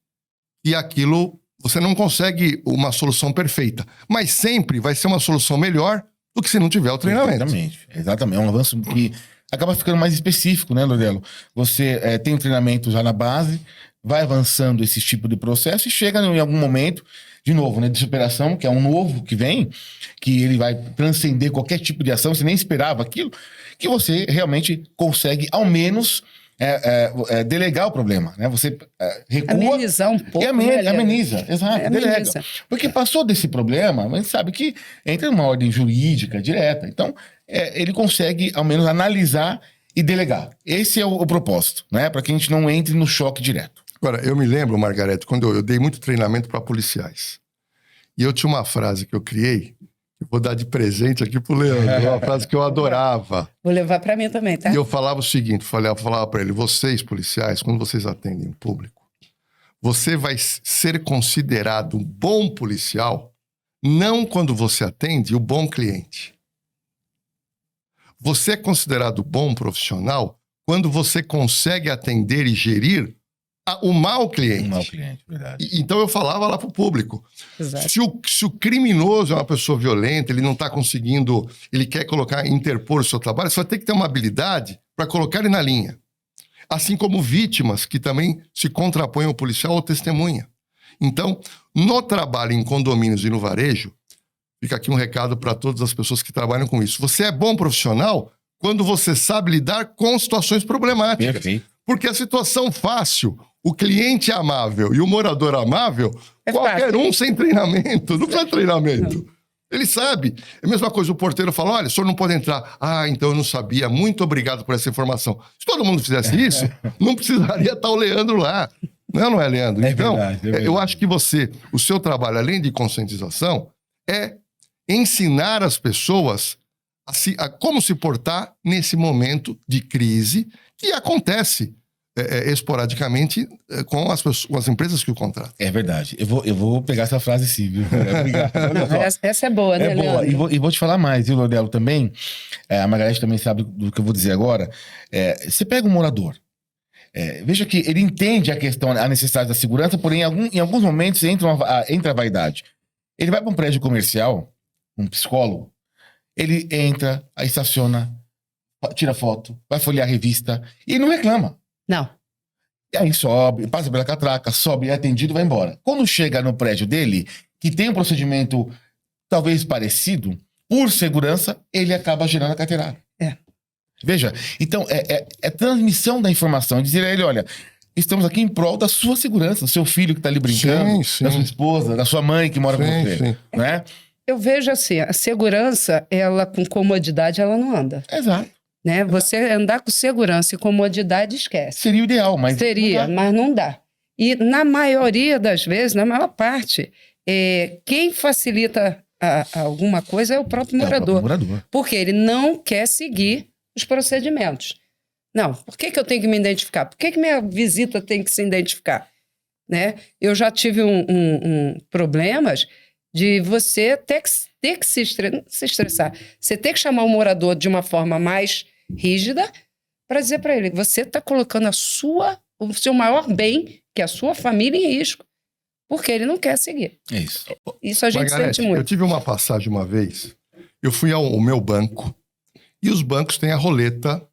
que aquilo você não consegue uma solução perfeita. Mas sempre vai ser uma solução melhor do que se não tiver o treinamento. Exatamente. É um avanço que acaba ficando mais específico, né, Lorelo? Você tem um treinamento já na base, vai avançando esse tipo de processo e chega em algum momento, de novo, né, de superação, que é um novo que vem, que ele vai transcender qualquer tipo de ação, você nem esperava aquilo, que você realmente consegue, ao menos, delegar o problema, né? Você recua... Amenizar um pouco. Ameniza, exato, delega. Porque passou desse problema, mas sabe que entra numa ordem jurídica direta. Então, ele consegue, ao menos, analisar e delegar. Esse é o propósito, né? Para que a gente não entre no choque direto. Agora, eu me lembro, Margarete, quando eu dei muito treinamento para policiais. E eu tinha uma frase que eu criei, que eu vou dar de presente aqui pro Leandro, uma frase que eu adorava. Vou levar para mim também, tá? E eu falava o seguinte, falava para ele, vocês policiais, quando vocês atendem o público, você vai ser considerado um bom policial não quando você atende o bom cliente. Você é considerado bom profissional quando você consegue atender e gerir o mau cliente. Um mau cliente, verdade. Então eu falava lá pro público. Exato. Se o criminoso é uma pessoa violenta, ele não está conseguindo, ele quer interpor o seu trabalho, você vai ter que ter uma habilidade para colocar ele na linha. Assim como vítimas que também se contrapõem ao policial ou testemunha. Então, no trabalho em condomínios e no varejo, fica aqui um recado para todas as pessoas que trabalham com isso. Você é bom profissional quando você sabe lidar com situações problemáticas. Perfeito. Porque a situação fácil, o cliente amável e o morador amável, qualquer um sem treinamento, não precisa de treinamento. Ele sabe. É a mesma coisa, o porteiro fala, olha, o senhor não pode entrar. Ah, então eu não sabia, muito obrigado por essa informação. Se todo mundo fizesse isso, não precisaria estar o Leandro lá. Não é, Leandro? Então, verdade. Eu acho que o seu trabalho, além de conscientização, é ensinar as pessoas a como se portar nesse momento de crise que acontece esporadicamente com as empresas que o contratam. É verdade. Eu vou pegar essa frase sim, viu? Obrigado. Olha só. Essa é boa, né, É boa. Leandro? E vou te falar mais, viu, Lordelo, também. A Margarete também sabe do que eu vou dizer agora. Você pega um morador. Veja que ele entende a questão, a necessidade da segurança, porém, em alguns momentos entra a vaidade. Ele vai para um prédio comercial, um psicólogo, ele entra, aí estaciona, tira foto, vai folhear a revista e não reclama. Não. E aí sobe, passa pela catraca, sobe, é atendido e vai embora. Quando chega no prédio dele, que tem um procedimento talvez parecido, por segurança, ele acaba gerando a carteirada. Veja, então, é transmissão da informação. Dizer a ele, olha, estamos aqui em prol da sua segurança, do seu filho que está ali brincando, Sim. da sua esposa, da sua mãe que mora com você. Sim. Né? Eu vejo assim, a segurança, ela com comodidade, ela não anda. Exato. Né? Você andar com segurança e comodidade, esquece. Seria o ideal, mas... Seria, mas não dá. E na maioria das vezes, na maior parte, quem facilita alguma coisa é o próprio morador. Porque ele não quer seguir os procedimentos. Não, por que eu tenho que me identificar? Por que minha visita tem que se identificar? Né? Eu já tive problemas de você ter que se estressar. Você ter que chamar o morador de uma forma mais rígida para dizer para ele, você está colocando o seu maior bem, que é a sua família, em risco, porque ele não quer seguir. É isso. Isso a gente Margarete, sente muito. eu tive uma passagem uma vez, eu fui ao meu banco, e os bancos têm a roleta,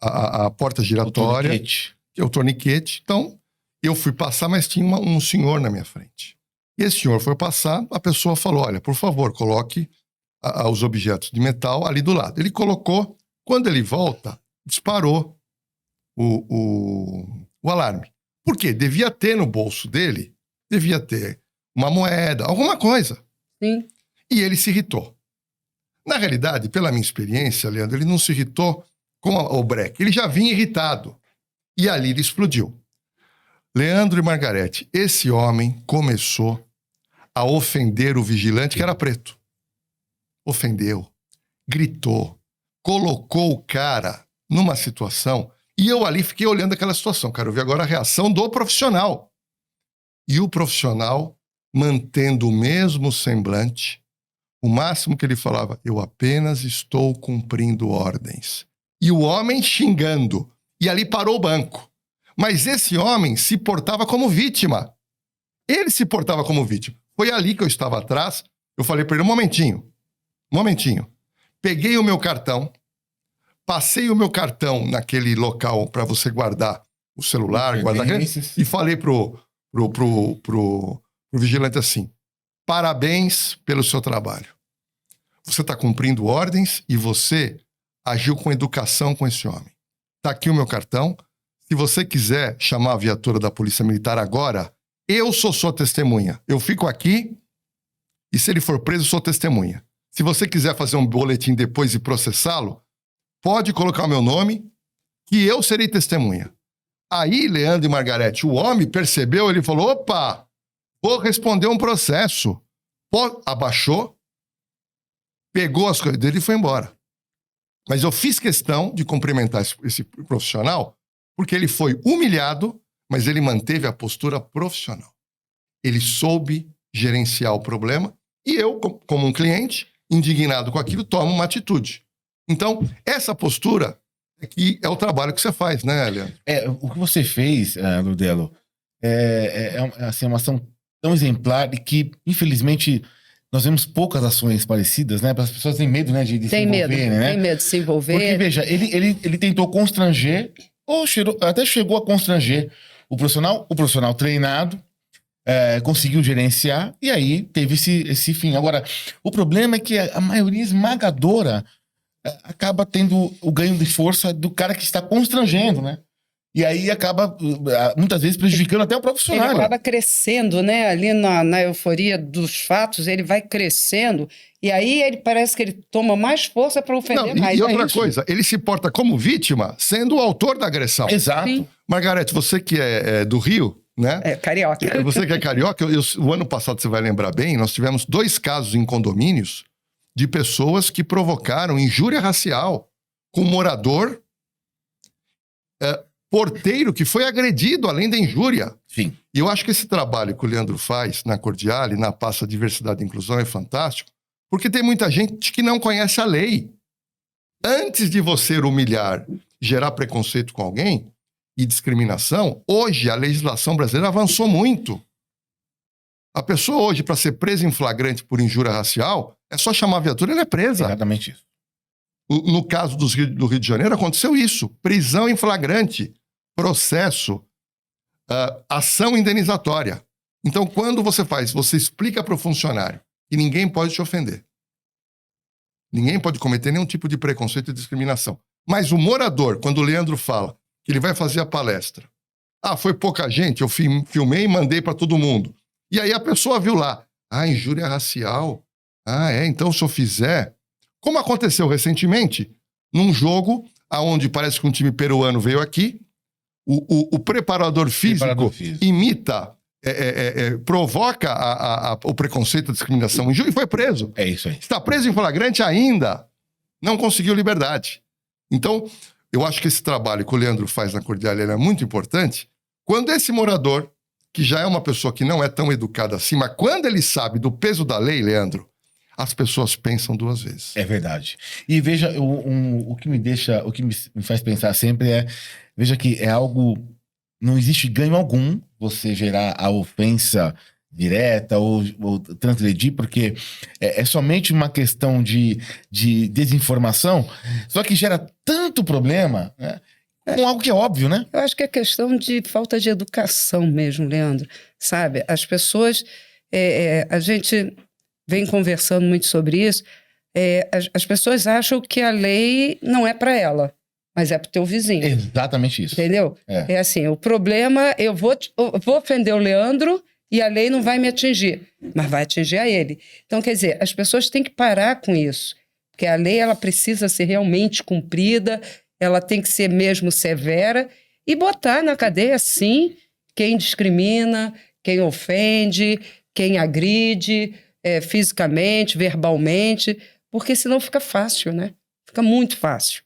a porta giratória, que é o torniquete. Então, eu fui passar, mas tinha um senhor na minha frente. E esse senhor foi passar, a pessoa falou, olha, por favor, coloque os objetos de metal ali do lado. Ele colocou, quando ele volta, disparou o alarme. Por quê? Devia ter no bolso dele, devia ter uma moeda, alguma coisa. Sim. E ele se irritou. Na realidade, pela minha experiência, Leandro, ele não se irritou com o breque. Ele já vinha irritado. E ali ele explodiu. Leandro e Margarete, esse homem começou a ofender o vigilante, que era preto. Ofendeu, gritou, colocou o cara numa situação. E eu ali fiquei olhando aquela situação. Quero ver agora a reação do profissional. E o profissional, mantendo o mesmo semblante, o máximo que ele falava, eu apenas estou cumprindo ordens. E o homem xingando. E ali parou o banco. Mas esse homem se portava como vítima. Ele se portava como vítima. Foi ali que eu estava atrás. Eu falei para ele, um momentinho. Peguei o meu cartão, passei o meu cartão naquele local para você guardar o celular, e falei pro vigilante assim, parabéns pelo seu trabalho. Você está cumprindo ordens e você agiu com educação com esse homem. Está aqui o meu cartão. Se você quiser chamar a viatura da Polícia Militar agora, eu sou sua testemunha. Eu fico aqui e se ele for preso, sou testemunha. Se você quiser fazer um boletim depois e processá-lo, pode colocar o meu nome, que eu serei testemunha. Aí, Leandro e Margarete, o homem percebeu, ele falou, opa, vou responder um processo. Abaixou, pegou as coisas dele e foi embora. Mas eu fiz questão de cumprimentar esse profissional, porque ele foi humilhado, mas ele manteve a postura profissional. Ele soube gerenciar o problema e eu, como um cliente, indignado com aquilo, tomo uma atitude. Então, essa postura é o trabalho que você faz, né, Leandro? O que você fez, Ludelo, assim, uma ação tão exemplar e que, infelizmente, nós vemos poucas ações parecidas, né? As pessoas têm medo, né, de se envolverem, né? Tem medo de se envolver. Porque, veja, ele tentou constranger, até chegou a constranger o profissional treinado, conseguiu gerenciar, e aí teve esse fim. Agora, o problema é que a maioria esmagadora acaba tendo o ganho de força do cara que está constrangendo, né? E aí acaba, muitas vezes, prejudicando até o profissional. Ele acaba crescendo, né? Ali na euforia dos fatos, ele vai crescendo. E aí ele parece que ele toma mais força para ofender mais. E outra coisa, ele se porta como vítima, sendo o autor da agressão. Exato. Sim. Margarete, você que é do Rio, né? Carioca. Você que é carioca, o ano passado, você vai lembrar bem, nós tivemos 2 casos em condomínios de pessoas que provocaram injúria racial com um morador... porteiro que foi agredido além da injúria. Sim. E eu acho que esse trabalho que o Leandro faz na Cordiale, na pasta Diversidade e Inclusão, é fantástico, porque tem muita gente que não conhece a lei. Antes de você humilhar, gerar preconceito com alguém e discriminação, hoje a legislação brasileira avançou muito. A pessoa hoje, para ser presa em flagrante por injúria racial, é só chamar a viatura e ela é presa. Exatamente isso. No caso do Rio de Janeiro, aconteceu isso. Prisão em flagrante. Processo, ação indenizatória. Então, quando você explica para o funcionário que ninguém pode te ofender. Ninguém pode cometer nenhum tipo de preconceito e discriminação. Mas o morador, quando o Leandro fala que ele vai fazer a palestra, foi pouca gente, eu filmei e mandei para todo mundo. E aí a pessoa viu lá, injúria racial. Então se eu fizer... Como aconteceu recentemente, num jogo onde parece que um time peruano veio aqui, o preparador físico imita, provoca o preconceito, a discriminação e foi preso. É isso aí. Está preso em flagrante ainda, não conseguiu liberdade. Então, eu acho que esse trabalho que o Leandro faz na Cordiale é muito importante. Quando esse morador, que já é uma pessoa que não é tão educada assim, mas quando ele sabe do peso da lei, Leandro, as pessoas pensam 2 vezes. É verdade. E veja, o que me faz pensar sempre veja que é algo, não existe ganho algum você gerar a ofensa direta ou transgredir, porque é somente uma questão de desinformação, só que gera tanto problema, né? Com algo que é óbvio, né? Eu acho que é questão de falta de educação mesmo, Leandro. Sabe, as pessoas, a gente... vem conversando muito sobre isso, as pessoas acham que a lei não é para ela, mas é para o teu vizinho. Exatamente isso. Entendeu? É assim, o problema, eu vou ofender o Leandro e a lei não vai me atingir, mas vai atingir a ele. Então, quer dizer, as pessoas têm que parar com isso, porque a lei ela precisa ser realmente cumprida, ela tem que ser mesmo severa e botar na cadeia, sim, quem discrimina, quem ofende, quem agride... fisicamente, verbalmente, porque senão fica fácil, né? Fica muito fácil.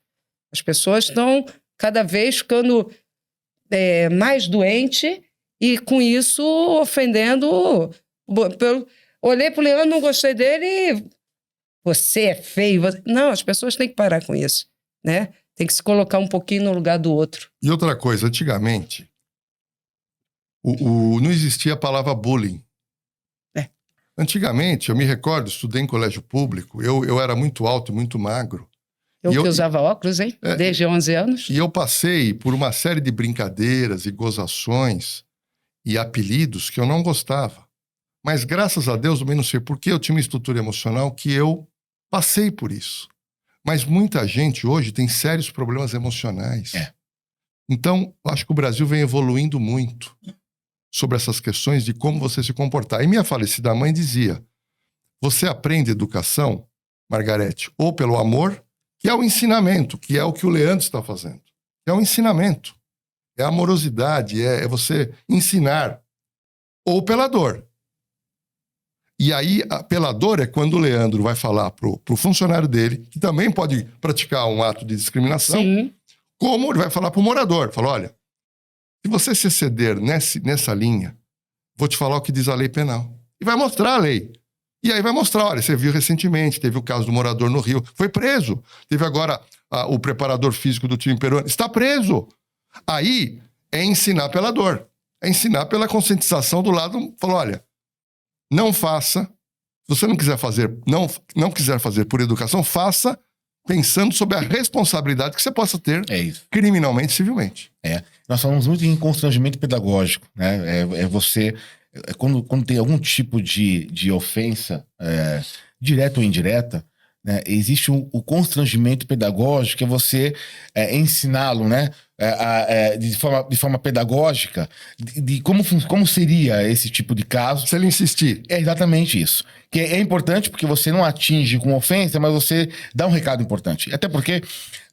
As pessoas estão cada vez ficando mais doentes e, com isso, ofendendo. Olhei para o Leandro, não gostei dele, você é feio. Não, as pessoas têm que parar com isso, né? Tem que se colocar um pouquinho no lugar do outro. E outra coisa, antigamente, não existia a palavra bullying. Antigamente, eu me recordo, estudei em colégio público, eu era muito alto e muito magro. Eu usava óculos, hein? Desde 11 anos. E eu passei por uma série de brincadeiras e gozações e apelidos que eu não gostava. Mas, graças a Deus, eu não sei por que eu tinha uma estrutura emocional que eu passei por isso. Mas muita gente hoje tem sérios problemas emocionais. Então, eu acho que o Brasil vem evoluindo muito sobre essas questões de como você se comportar. E minha falecida mãe dizia, você aprende educação, Margarete, ou pelo amor, que é o ensinamento, que é o que o Leandro está fazendo. É um ensinamento, é amorosidade, é você ensinar, ou pela dor. E aí, pela dor é quando o Leandro vai falar pro funcionário dele, que também pode praticar um ato de discriminação, Sim. como ele vai falar pro morador. Fala, olha, se você se exceder nessa linha, vou te falar o que diz a lei penal. E vai mostrar a lei. E aí vai mostrar, olha, você viu recentemente, teve o caso do morador no Rio, foi preso. Teve agora o preparador físico do time peruano, está preso. Aí é ensinar pela dor, é ensinar pela conscientização do lado, falar, olha, não faça, se você não quiser fazer, não quiser fazer por educação, faça pensando sobre a responsabilidade que você possa ter criminalmente, civilmente. Nós falamos muito em constrangimento pedagógico, né? Quando tem algum tipo de ofensa, direta ou indireta, né, existe o constrangimento pedagógico, que é você ensiná-lo, né, de forma pedagógica, de como seria esse tipo de caso. Se ele insistir. É exatamente isso. Que é importante porque você não atinge com ofensa, mas você dá um recado importante. Até porque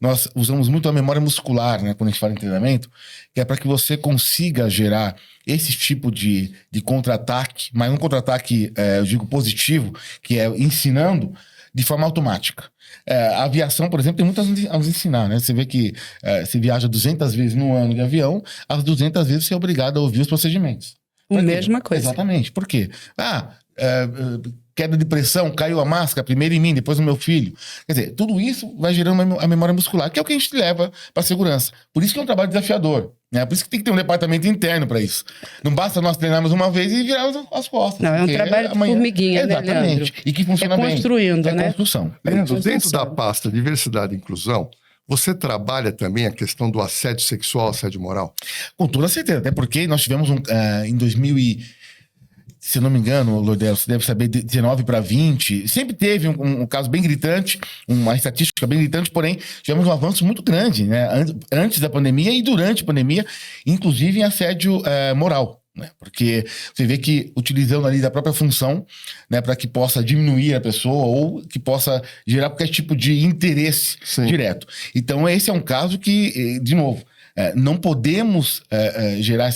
nós usamos muito a memória muscular, né, quando a gente fala em treinamento, que é para que você consiga gerar esse tipo de contra-ataque, mas um contra-ataque, eu digo positivo, que é ensinando de forma automática. A aviação, por exemplo, tem muito a nos ensinar, né? Você vê que você viaja 200 vezes no ano de avião, as 200 vezes você é obrigado a ouvir os procedimentos. Mesma coisa. Exatamente. Por quê? Queda de pressão, caiu a máscara, primeiro em mim, depois no meu filho. Quer dizer, tudo isso vai gerando a memória muscular, que é o que a gente leva para a segurança. Por isso que é um trabalho desafiador, né? Por isso que tem que ter um departamento interno para isso. Não basta nós treinarmos uma vez e virarmos as costas. Não, é um trabalho de formiguinha, né, Leandro? Exatamente. E que funciona bem. Construindo, né? Construção. Leandro, dentro da pasta Diversidade e Inclusão, você trabalha também a questão do assédio sexual, assédio moral? Com toda certeza, até porque nós tivemos em 2000 se eu não me engano, Lordelo, você deve saber, de 19 para 20, sempre teve um caso bem gritante, uma estatística bem gritante, porém, tivemos um avanço muito grande, né? Antes da pandemia e durante a pandemia, inclusive em assédio moral, né? Porque você vê que utilizando ali da própria função, né, para que possa diminuir a pessoa ou que possa gerar qualquer tipo de interesse direto. Então, esse é um caso que, de novo, não podemos gerar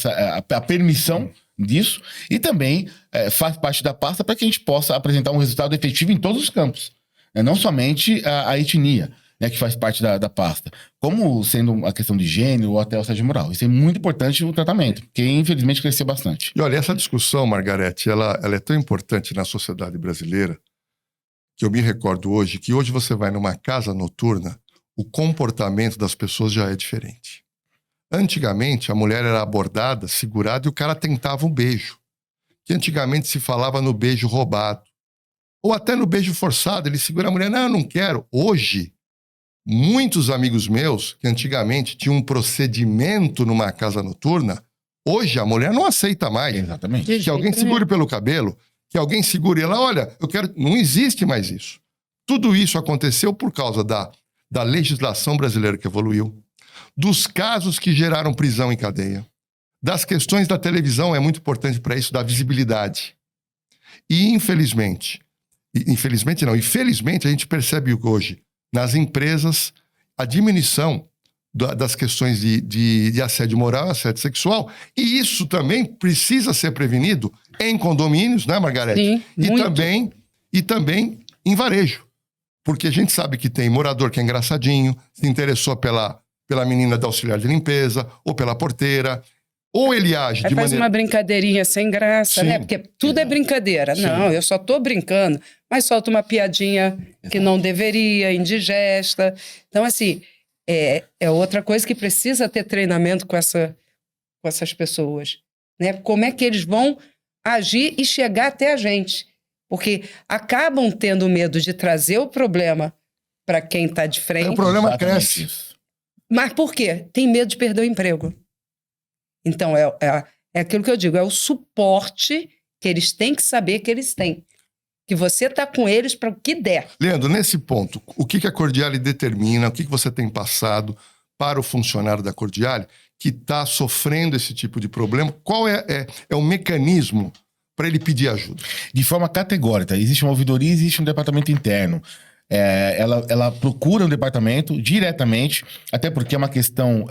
a permissão disso, e também faz parte da pasta para que a gente possa apresentar um resultado efetivo em todos os campos, né? Não somente a etnia, né, que faz parte da pasta, como sendo a questão de gênero ou até o assédio moral. Isso é muito importante no tratamento, porque infelizmente cresceu bastante. E olha, essa discussão, Margarete, ela é tão importante na sociedade brasileira, que eu me recordo hoje, que hoje você vai numa casa noturna, o comportamento das pessoas já é diferente. Antigamente, a mulher era abordada, segurada, e o cara tentava um beijo. Que antigamente se falava no beijo roubado. Ou até no beijo forçado, ele segura a mulher, não, eu não quero. Hoje, muitos amigos meus, que antigamente tinham um procedimento numa casa noturna, hoje a mulher não aceita mais. Exatamente. Que alguém segure pelo cabelo, que alguém segure ela, olha, eu quero... Não existe mais isso. Tudo isso aconteceu por causa da legislação brasileira que evoluiu, dos casos que geraram prisão em cadeia, das questões da televisão, é muito importante para isso, da visibilidade. E infelizmente a gente percebe hoje, nas empresas, a diminuição das questões de assédio moral, assédio sexual, e isso também precisa ser prevenido em condomínios, né, Margarete? Sim, muito. E também em varejo. Porque a gente sabe que tem morador que é engraçadinho, se interessou pela menina da auxiliar de limpeza, ou pela porteira, ou ele age de faz uma brincadeirinha sem graça, Sim, né? Porque tudo é brincadeira. Sim. Não, eu só tô brincando, mas solta uma piadinha que não deveria, indigesta. Então, assim, é outra coisa que precisa ter treinamento com essas pessoas, né? Como é que eles vão agir e chegar até a gente? Porque acabam tendo medo de trazer o problema para quem está de frente. O problema cresce. Mas por quê? Tem medo de perder o emprego. Então, é aquilo que eu digo, é o suporte que eles têm que saber que eles têm. Que você está com eles para o que der. Leandro, nesse ponto, o que a Cordiale determina, o que você tem passado para o funcionário da Cordiale que está sofrendo esse tipo de problema? Qual é o mecanismo para ele pedir ajuda? De forma categórica. Existe uma ouvidoria, existe um departamento interno. Ela procura um departamento diretamente, até porque é uma questão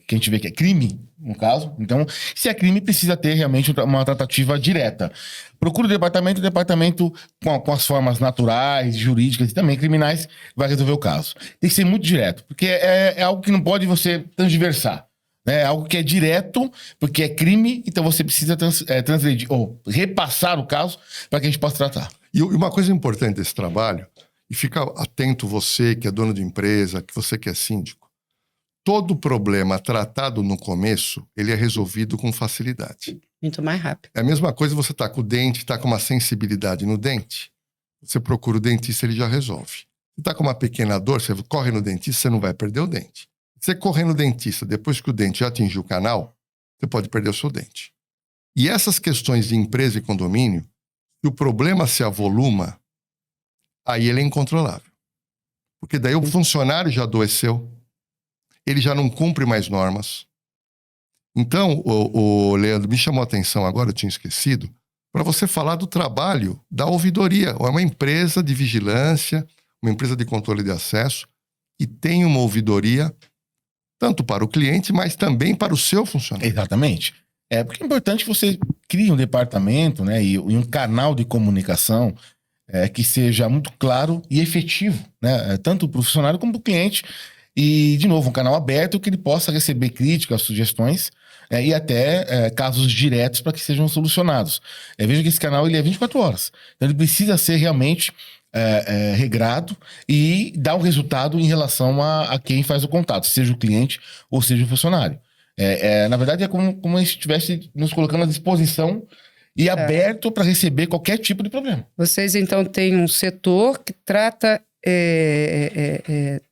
que a gente vê que é crime, no caso. Então, se é crime, precisa ter realmente uma tratativa direta. Procura o departamento com as formas naturais, jurídicas e também criminais, vai resolver o caso. Tem que ser muito direto, porque é algo que não pode você transversar. É algo que é direto, porque é crime, então você precisa transgredir ou repassar o caso para que a gente possa tratar. E uma coisa importante desse trabalho, e fica atento você que é dono de empresa, que você que é síndico, todo problema tratado no começo, ele é resolvido com facilidade. Muito mais rápido. É a mesma coisa você tá com o dente, tá com uma sensibilidade no dente, você procura o dentista, ele já resolve. Você tá com uma pequena dor, você corre no dentista, você não vai perder o dente. Você correr no dentista, depois que o dente já atingiu o canal, você pode perder o seu dente. E essas questões de empresa e condomínio, se o problema se avoluma, aí ele é incontrolável. Porque daí o funcionário já adoeceu, ele já não cumpre mais normas. Então, o Leandro me chamou a atenção agora, eu tinha esquecido, para você falar do trabalho da ouvidoria. É uma empresa de vigilância, uma empresa de controle de acesso, que tem uma ouvidoria tanto para o cliente, mas também para o seu funcionário. Exatamente. Porque é importante que você crie um departamento, né, e um canal de comunicação que seja muito claro e efetivo, né, tanto para o funcionário como para o cliente. E, de novo, um canal aberto que ele possa receber críticas, sugestões e até casos diretos para que sejam solucionados. Veja que esse canal ele é 24 horas. Então, ele precisa ser realmente regrado e dar um resultado em relação a quem faz o contato, seja o cliente ou seja o funcionário. Na verdade, é como se a gente estivesse nos colocando à disposição e aberto para receber qualquer tipo de problema. Vocês, então, têm um setor que trata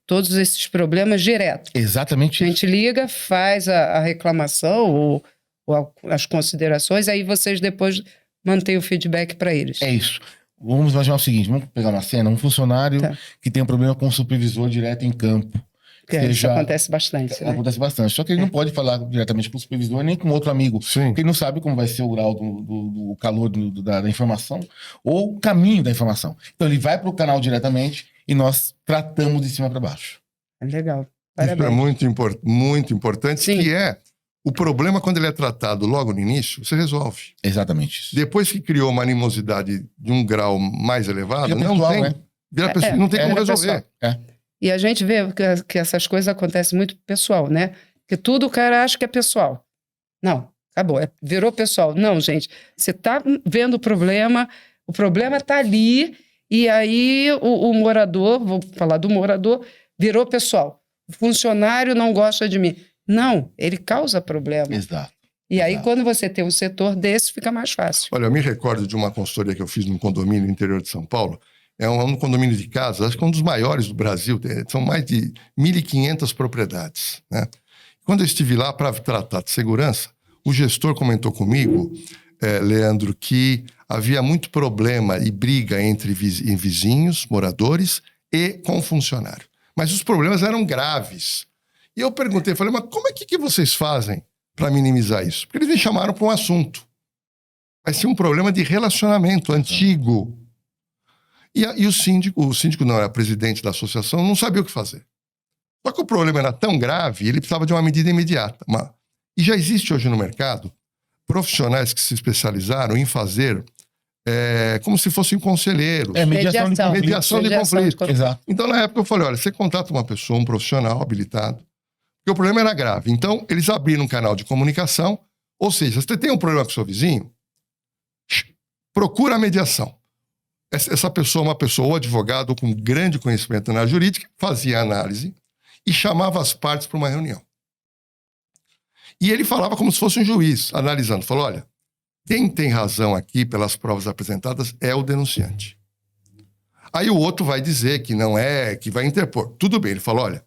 todos esses problemas direto. Exatamente. A gente liga, faz a reclamação ou as considerações, aí vocês depois mantêm o feedback para eles. É isso. Vamos imaginar o seguinte, vamos pegar uma cena, um funcionário que tem um problema com o supervisor direto em campo. Isso acontece bastante. Né? Acontece bastante. Só que ele não pode falar diretamente com o supervisor nem com outro amigo. Sim. Porque ele não sabe como vai ser o grau do calor da informação ou o caminho da informação. Então ele vai para o canal diretamente e nós tratamos de cima para baixo. Legal. Parabéns. Isso é muito importante, Sim. Que é o problema quando ele é tratado logo no início, você resolve. Exatamente isso. Depois que criou uma animosidade de um grau mais elevado, não tem como resolver. E a gente vê que essas coisas acontecem muito pessoal, né? Que tudo o cara acha que é pessoal. Não, acabou. Virou pessoal. Não, gente. Você tá vendo o problema tá ali, e aí o morador, vou falar do morador, virou pessoal. O funcionário não gosta de mim. Não, ele causa problema. Exato. E aí, quando você tem um setor desse, fica mais fácil. Olha, eu me recordo de uma consultoria que eu fiz num condomínio no interior de São Paulo. É um condomínio de casas, acho que é um dos maiores do Brasil. São mais de 1.500 propriedades, né? Quando eu estive lá para tratar de segurança, o gestor comentou comigo, Leandro, que havia muito problema e briga entre vizinhos, moradores e com funcionário. Mas os problemas eram graves. E eu perguntei, falei, mas como é que vocês fazem para minimizar isso? Porque eles me chamaram para um assunto. Mas tinha um problema de relacionamento antigo. E o síndico não era presidente da associação, não sabia o que fazer. Só que o problema era tão grave, ele precisava de uma medida imediata. E já existe hoje no mercado profissionais que se especializaram em fazer como se fossem conselheiros. Mediação de conflito. Exato. Então, na época, eu falei, olha, você contrata uma pessoa, um profissional habilitado, porque o problema era grave. Então, eles abriram um canal de comunicação, ou seja, se você tem um problema com o seu vizinho, procura a mediação. Essa pessoa, uma pessoa ou advogado ou com grande conhecimento na jurídica, fazia análise e chamava as partes para uma reunião. E ele falava como se fosse um juiz, analisando. Falou, olha, quem tem razão aqui pelas provas apresentadas é o denunciante. Aí o outro vai dizer que não é, que vai interpor. Tudo bem, ele falou, olha,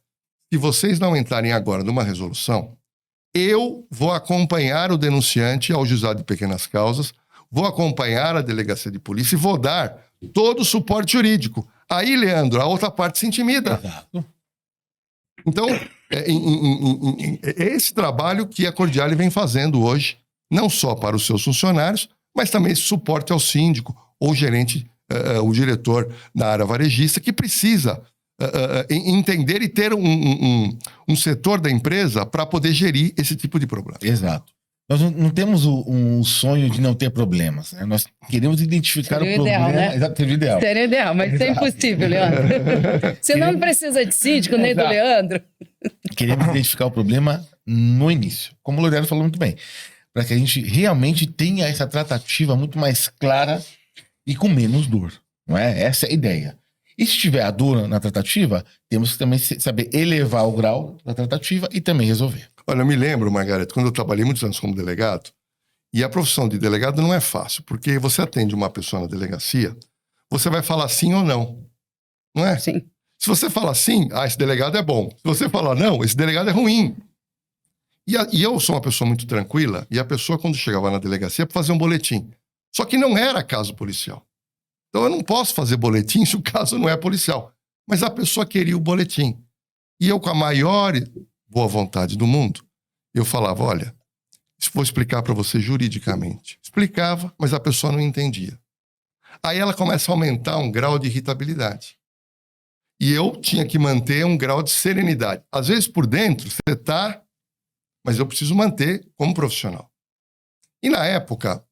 se vocês não entrarem agora numa resolução, eu vou acompanhar o denunciante ao juizado de pequenas causas, vou acompanhar a delegacia de polícia e vou dar todo o suporte jurídico. Aí, Leandro, a outra parte se intimida. Exato. Então, é esse trabalho que a Cordiale vem fazendo hoje, não só para os seus funcionários, mas também esse suporte ao síndico ou gerente o diretor na área varejista, que precisa entender e ter um setor da empresa para poder gerir esse tipo de problema. Exato. Nós não temos um sonho de não ter problemas, né? Nós queremos identificar Seria o problema. ideal, né? Exato, seria o ideal. Seria ideal, mas isso é impossível, Leandro. Senão não precisa de síndico, nem do Leandro. Queremos identificar o problema no início, como o Lorena falou muito bem, para que a gente realmente tenha essa tratativa muito mais clara e com menos dor, não é? Essa é a ideia. E se tiver a dor na tratativa, temos que também saber elevar o grau da tratativa e também resolver. Olha, eu me lembro, Margareth, quando eu trabalhei muitos anos como delegado, e a profissão de delegado não é fácil, porque você atende uma pessoa na delegacia, você vai falar sim ou não, não é? Sim. Se você falar sim, esse delegado é bom. Se você falar não, esse delegado é ruim. E eu sou uma pessoa muito tranquila, e a pessoa, quando chegava na delegacia, para fazer um boletim. Só que não era caso policial. Então eu não posso fazer boletim se o caso não é policial. Mas a pessoa queria o boletim. E eu, com a maior boa vontade do mundo, eu falava, olha, vou explicar para você juridicamente. Explicava, mas a pessoa não entendia. Aí ela começa a aumentar um grau de irritabilidade. E eu tinha que manter um grau de serenidade. Às vezes, por dentro, você tá, mas eu preciso manter como profissional. E na época,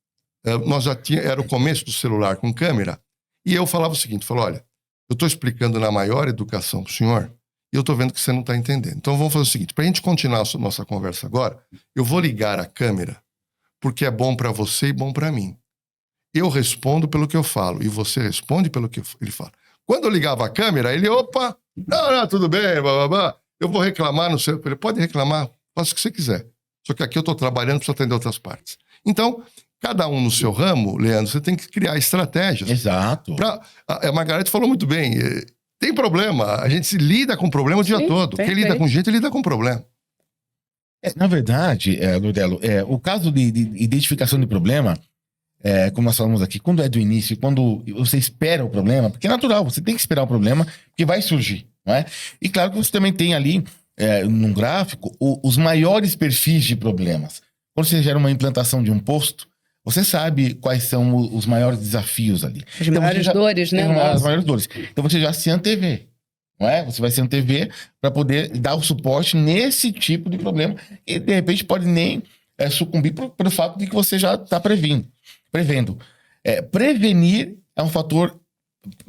era o começo do celular com câmera, e eu falava o seguinte, olha, eu estou explicando na maior educação para o senhor, e eu estou vendo que você não está entendendo. Então vamos fazer o seguinte, para a gente continuar a nossa conversa agora, eu vou ligar a câmera, porque é bom para você e bom para mim. Eu respondo pelo que eu falo, e você responde pelo que ele fala. Quando eu ligava a câmera, ele, opa, não, tudo bem, blá, blá, blá. Eu vou reclamar no seu... Ele pode reclamar, faça o que você quiser. Só que aqui eu estou trabalhando, preciso atender outras partes. Então, cada um no seu ramo, Leandro, você tem que criar estratégias. Exato. A Margareth falou muito bem, tem problema, a gente se lida com problema o dia todo. Quem lida com gente, lida com problema. Na verdade, Lurdelo, o caso de identificação de problema, como nós falamos aqui, quando é do início, quando você espera o problema, porque é natural, você tem que esperar o problema, porque vai surgir, não é? E claro que você também tem ali, num gráfico, os maiores perfis de problemas. Quando você gera uma implantação de um posto, você sabe quais são os maiores desafios ali. As maiores dores, né? As maiores dores. Então você já se antevê, não é? Você vai se antever para poder dar o suporte nesse tipo de problema e, de repente, pode nem sucumbir pelo fato de que você já está prevendo. Prevenir é um fator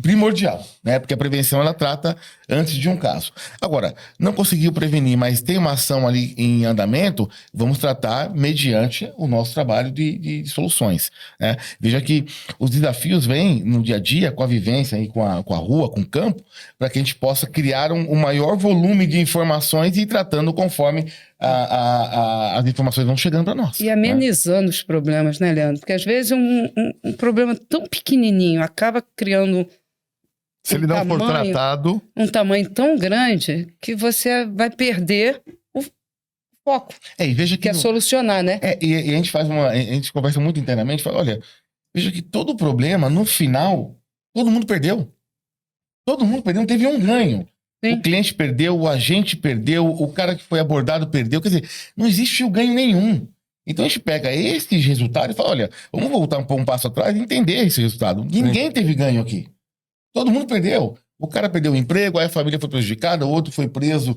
primordial, né? Porque a prevenção, ela trata antes de um caso. Agora, não conseguiu prevenir, mas tem uma ação ali em andamento, vamos tratar mediante o nosso trabalho de soluções, né? Veja que os desafios vêm no dia a dia, com a vivência, aí, com a rua, com o campo, para que a gente possa criar um maior volume de informações e ir tratando conforme as informações vão chegando para nós. E amenizando os problemas, né, Leandro? Porque às vezes um problema tão pequenininho acaba criando se ele não for tratado, um tamanho tão grande que você vai perder o foco. E veja que é solucionar, né? E a gente a gente conversa muito internamente, fala, olha, veja que todo problema, no final, todo mundo perdeu. Todo mundo perdeu, não teve um ganho. Sim. O cliente perdeu, o agente perdeu, o cara que foi abordado perdeu. Quer dizer, não existe o ganho nenhum. Então a gente pega esses resultados e fala, olha, vamos voltar um passo atrás e entender esse resultado. Ninguém teve ganho aqui. Todo mundo perdeu. O cara perdeu o emprego, aí a família foi prejudicada, o outro foi preso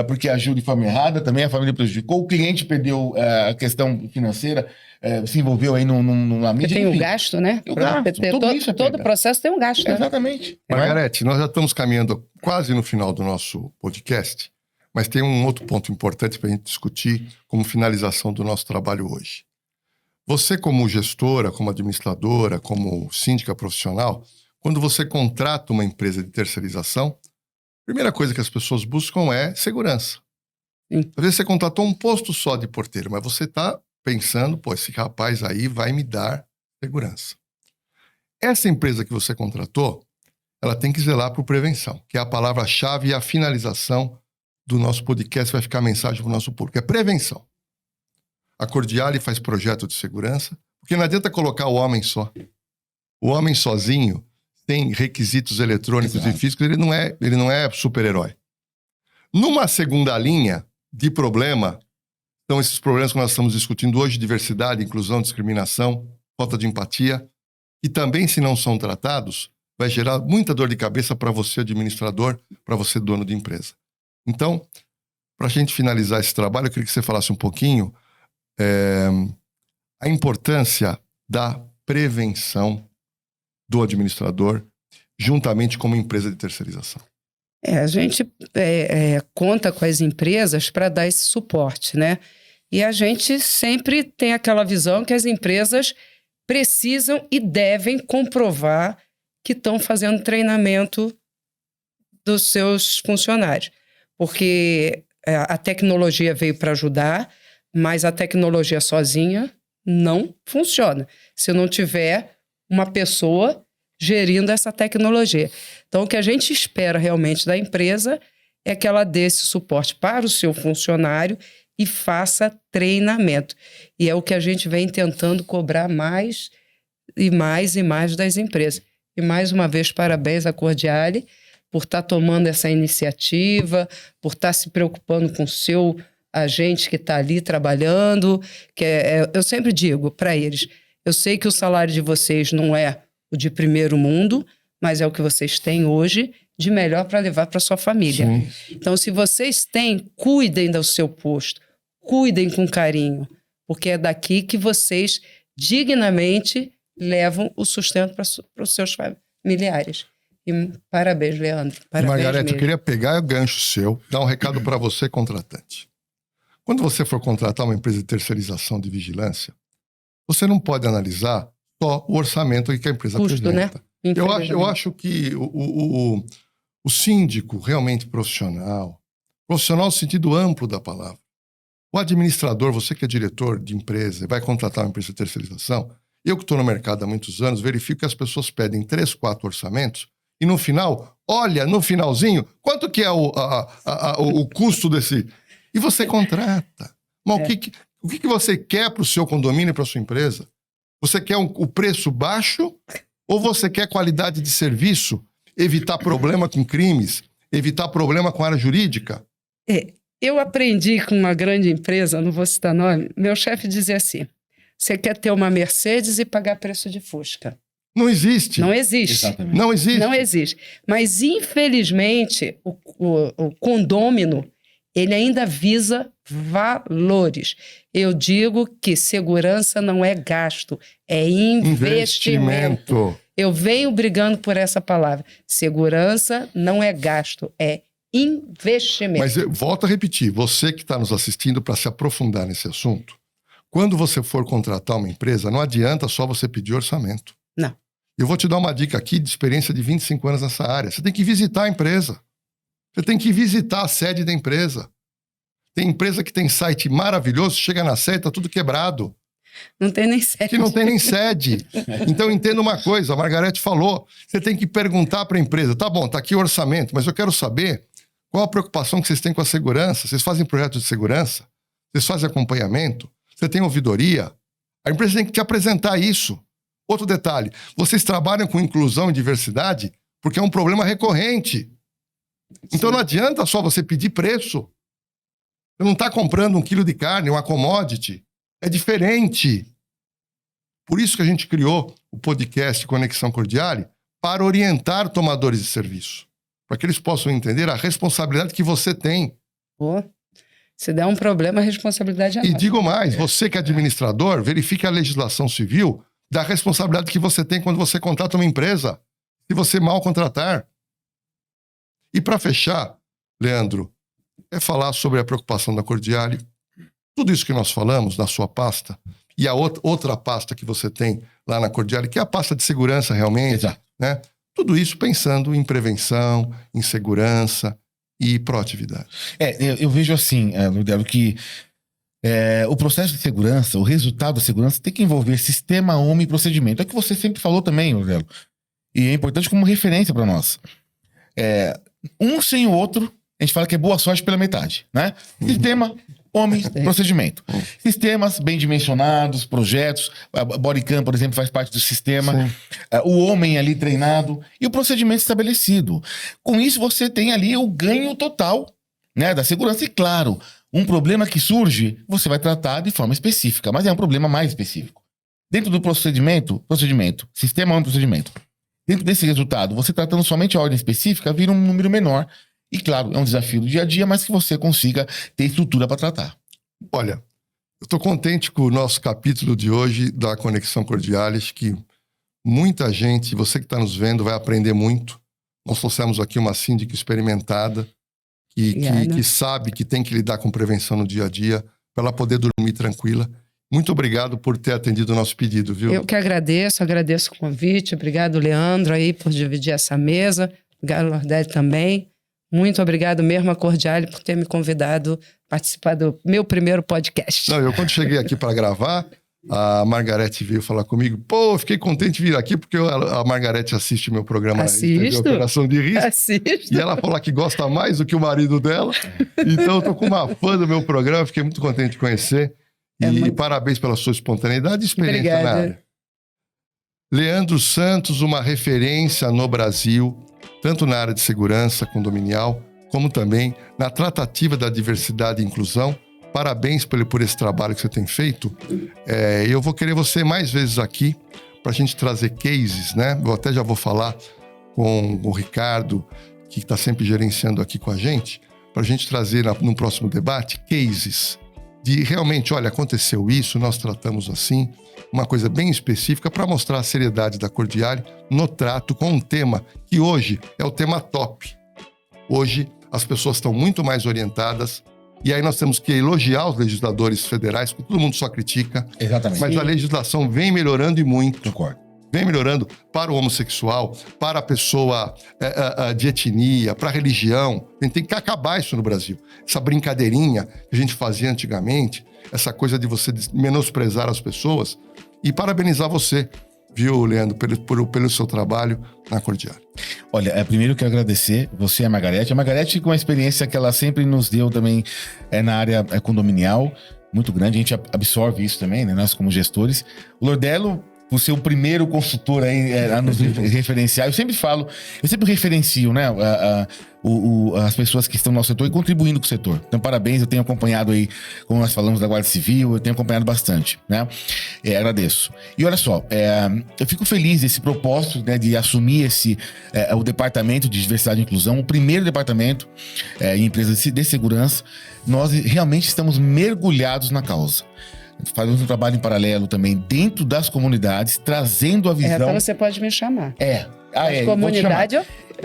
porque agiu de forma errada, também a família prejudicou, o cliente perdeu a questão financeira, se envolveu aí numa mídia. Tem um gasto, né? O gasto, todo processo tem um gasto, né? Exatamente. Margareth, nós já estamos caminhando quase no final do nosso podcast, mas tem um outro ponto importante para a gente discutir como finalização do nosso trabalho hoje. Você, como gestora, como administradora, como síndica profissional, quando você contrata uma empresa de terceirização, a primeira coisa que as pessoas buscam é segurança. Sim. Às vezes você contratou um posto só de porteiro, mas você está pensando, esse rapaz aí vai me dar segurança. Essa empresa que você contratou, ela tem que zelar por prevenção, que é a palavra-chave e a finalização do nosso podcast, vai ficar a mensagem para o nosso público. É prevenção. A Cordiale faz projeto de segurança, porque não adianta colocar o homem só. O homem sozinho tem requisitos eletrônicos e físicos, ele não é super-herói. Numa segunda linha de problema, então esses problemas que nós estamos discutindo hoje, diversidade, inclusão, discriminação, falta de empatia, e também, se não são tratados, vai gerar muita dor de cabeça para você, administrador, para você, dono de empresa. Então, para a gente finalizar esse trabalho, eu queria que você falasse um pouquinho a importância da prevenção do administrador juntamente com uma empresa de terceirização. A gente conta com as empresas para dar esse suporte, né? E a gente sempre tem aquela visão que as empresas precisam e devem comprovar que estão fazendo treinamento dos seus funcionários. Porque a tecnologia veio para ajudar, mas a tecnologia sozinha não funciona se não tiver uma pessoa gerindo essa tecnologia. Então, o que a gente espera realmente da empresa é que ela dê esse suporte para o seu funcionário e faça treinamento. E é o que a gente vem tentando cobrar mais e mais e mais das empresas. E, mais uma vez, parabéns à Cordiale por estar tomando essa iniciativa, por estar se preocupando com o seu agente que está ali trabalhando. Eu sempre digo para eles, eu sei que o salário de vocês não é o de primeiro mundo, mas é o que vocês têm hoje de melhor para levar para sua família. Sim. Então, se vocês têm, cuidem do seu posto, cuidem com carinho, porque é daqui que vocês dignamente levam o sustento para os seus familiares. E parabéns, Leandro. Parabéns, Margarete, mesmo. eu queria pegar o gancho seu, dar um recado para você, contratante. Quando você for contratar uma empresa de terceirização de vigilância, você não pode analisar só o orçamento que a empresa custo, apresenta. Né? Eu acho que o síndico realmente profissional no sentido amplo da palavra, o administrador, você que é diretor de empresa e vai contratar uma empresa de terceirização, eu que estou no mercado há muitos anos, verifico que as pessoas pedem 3, 4 orçamentos e no final, olha, no finalzinho, quanto que é o custo desse... E você contrata. Mas o que você quer para o seu condomínio e para a sua empresa? Você quer o preço baixo ou você quer qualidade de serviço, evitar problema com crimes, evitar problema com a área jurídica? Eu aprendi com uma grande empresa, não vou citar nome, meu chefe dizia assim, você quer ter uma Mercedes e pagar preço de Fusca. Não existe. Não existe. Exatamente. Não existe. Não existe. Mas, infelizmente, o condômino, ele ainda visa valores. Eu digo que segurança não é gasto, é investimento. Eu venho brigando por essa palavra. Segurança não é gasto, é investimento. Mas eu volto a repetir, você que está nos assistindo para se aprofundar nesse assunto, quando você for contratar uma empresa, não adianta só você pedir orçamento. Não. Eu vou te dar uma dica aqui de experiência de 25 anos nessa área. Você tem que visitar a empresa. Você tem que visitar a sede da empresa. Tem empresa que tem site maravilhoso, chega na sede, tá tudo quebrado. Não tem nem sede. Que não tem nem sede. Então, entenda uma coisa, a Margarete falou, você tem que perguntar para a empresa, tá bom, tá aqui o orçamento, mas eu quero saber qual a preocupação que vocês têm com a segurança. Vocês fazem projeto de segurança? Vocês fazem acompanhamento? Você tem ouvidoria? A empresa tem que te apresentar isso. Outro detalhe, vocês trabalham com inclusão e diversidade porque é um problema recorrente. Então não adianta só você pedir preço. Você não está comprando 1 quilo de carne, uma commodity. É diferente. Por isso que a gente criou o podcast Conexão Cordiale para orientar tomadores de serviço. Para que eles possam entender a responsabilidade que você tem. Se der um problema, a responsabilidade é nossa. E digo mais, você que é administrador, verifique a legislação civil da responsabilidade que você tem quando você contrata uma empresa, se você mal contratar. E para fechar, Leandro, é falar sobre a preocupação da Cordiale. Tudo isso que nós falamos na sua pasta e a outra pasta que você tem lá na Cordiale, que é a pasta de segurança realmente, né? Tudo isso pensando em prevenção, em segurança e proatividade. Eu vejo assim, Ludelo, que o processo de segurança, o resultado da segurança tem que envolver sistema, homem e procedimento. É o que você sempre falou também, Ludelo. E é importante como referência para nós. Um sem o outro, a gente fala que é boa sorte pela metade, né? Sistema, homem, procedimento. Sistemas bem dimensionados, projetos. A Bodycam, por exemplo, faz parte do sistema. O homem ali treinado e o procedimento estabelecido. Com isso, você tem ali o ganho total, né, da segurança. E, claro, um problema que surge, você vai tratar de forma específica, mas é um problema mais específico. Dentro do procedimento, sistema, homem, procedimento. Dentro desse resultado, você tratando somente a ordem específica, vira um número menor. E claro, é um desafio do dia a dia, mas que você consiga ter estrutura para tratar. Olha, eu estou contente com o nosso capítulo de hoje da Conexão Cordialis, que muita gente, você que está nos vendo, vai aprender muito. Nós trouxemos aqui uma síndica experimentada, que sabe que tem que lidar com prevenção no dia a dia, para ela poder dormir tranquila. Muito obrigado por ter atendido o nosso pedido, viu? Eu que agradeço o convite. Obrigado, Leandro, aí, por dividir essa mesa. Obrigado, Lordelli, também. Muito obrigado mesmo a Cordiali por ter me convidado a participar do meu primeiro podcast. Não, eu quando cheguei aqui para gravar, a Margarete veio falar comigo. Pô, fiquei contente de vir aqui porque a Margarete assiste meu programa de Operação de Risco. Assisto. E ela falou que gosta mais do que o marido dela. Então eu tô com uma fã do meu programa, fiquei muito contente de conhecer. E parabéns pela sua espontaneidade e experiência na área. Leandro Santos, uma referência no Brasil, tanto na área de segurança condominial, como também na tratativa da diversidade e inclusão. Parabéns por esse trabalho que você tem feito. Eu vou querer você mais vezes aqui para a gente trazer cases, né? Eu até já vou falar com o Ricardo, que está sempre gerenciando aqui com a gente, para a gente trazer no próximo debate cases de realmente, olha, aconteceu isso, nós tratamos assim, uma coisa bem específica para mostrar a seriedade da Cordiali no trato com um tema que hoje é o tema top. Hoje as pessoas estão muito mais orientadas e aí nós temos que elogiar os legisladores federais, porque todo mundo só critica. Exatamente. Mas a legislação vem melhorando e muito. Concordo. Vem melhorando para o homossexual, para a pessoa de etnia, para a religião. A gente tem que acabar isso no Brasil. Essa brincadeirinha que a gente fazia antigamente, essa coisa de você menosprezar as pessoas. E parabenizar você, viu, Leandro, pelo seu trabalho na Cordiali. Olha, primeiro eu quero agradecer você e a Margarete. A Margarete com a experiência que ela sempre nos deu também na área condominial, muito grande. A gente absorve isso também, né? Nós como gestores. O Lordello, por ser o primeiro consultor aí a nos referenciar, eu sempre referencio, né, as pessoas que estão no nosso setor e contribuindo com o setor. Então, parabéns, eu tenho acompanhado aí, como nós falamos da Guarda Civil, eu tenho acompanhado bastante, né? Agradeço. E olha só, eu fico feliz desse propósito, né, de assumir o Departamento de Diversidade e Inclusão, o primeiro departamento em empresas de segurança. Nós realmente estamos mergulhados na causa. Fazemos um trabalho em paralelo também dentro das comunidades, trazendo a visão... Então você pode me chamar. Comunidade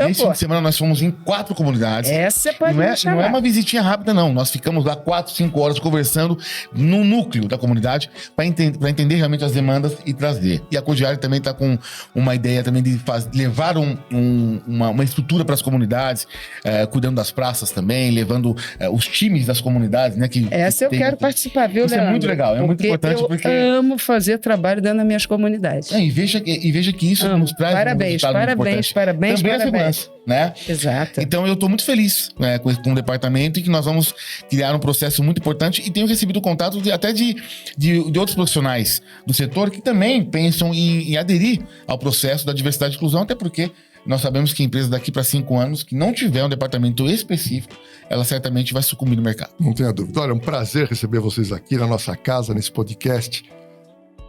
Nesse fim de semana nós fomos em 4 comunidades. Essa você pode me chamar. Não é uma visitinha rápida, não. Nós ficamos lá 4, 5 horas conversando no núcleo da comunidade para entender realmente as demandas e trazer. E a Cordiali também está com uma ideia também de levar uma estrutura para as comunidades, cuidando das praças também, levando os times das comunidades, né? Essa eu quero participar, viu, Leandro? Isso é muito legal, é muito importante porque... Eu amo fazer trabalho dentro das minhas comunidades. E veja que isso nos traz parabéns, parabéns. Também a segurança, né? Exato. Então eu estou muito feliz, né, com o departamento e que nós vamos criar um processo muito importante e tenho recebido contato até de outros profissionais do setor que também pensam em aderir ao processo da diversidade e inclusão, até porque nós sabemos que a empresa daqui para 5 anos que não tiver um departamento específico, ela certamente vai sucumbir no mercado. Não tenha dúvida. Olha, é um prazer receber vocês aqui na nossa casa, nesse podcast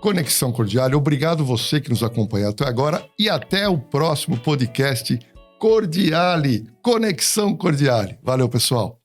Conexão Cordiali. Obrigado você que nos acompanhou até agora e até o próximo podcast Cordiali, Conexão Cordiali. Valeu, pessoal.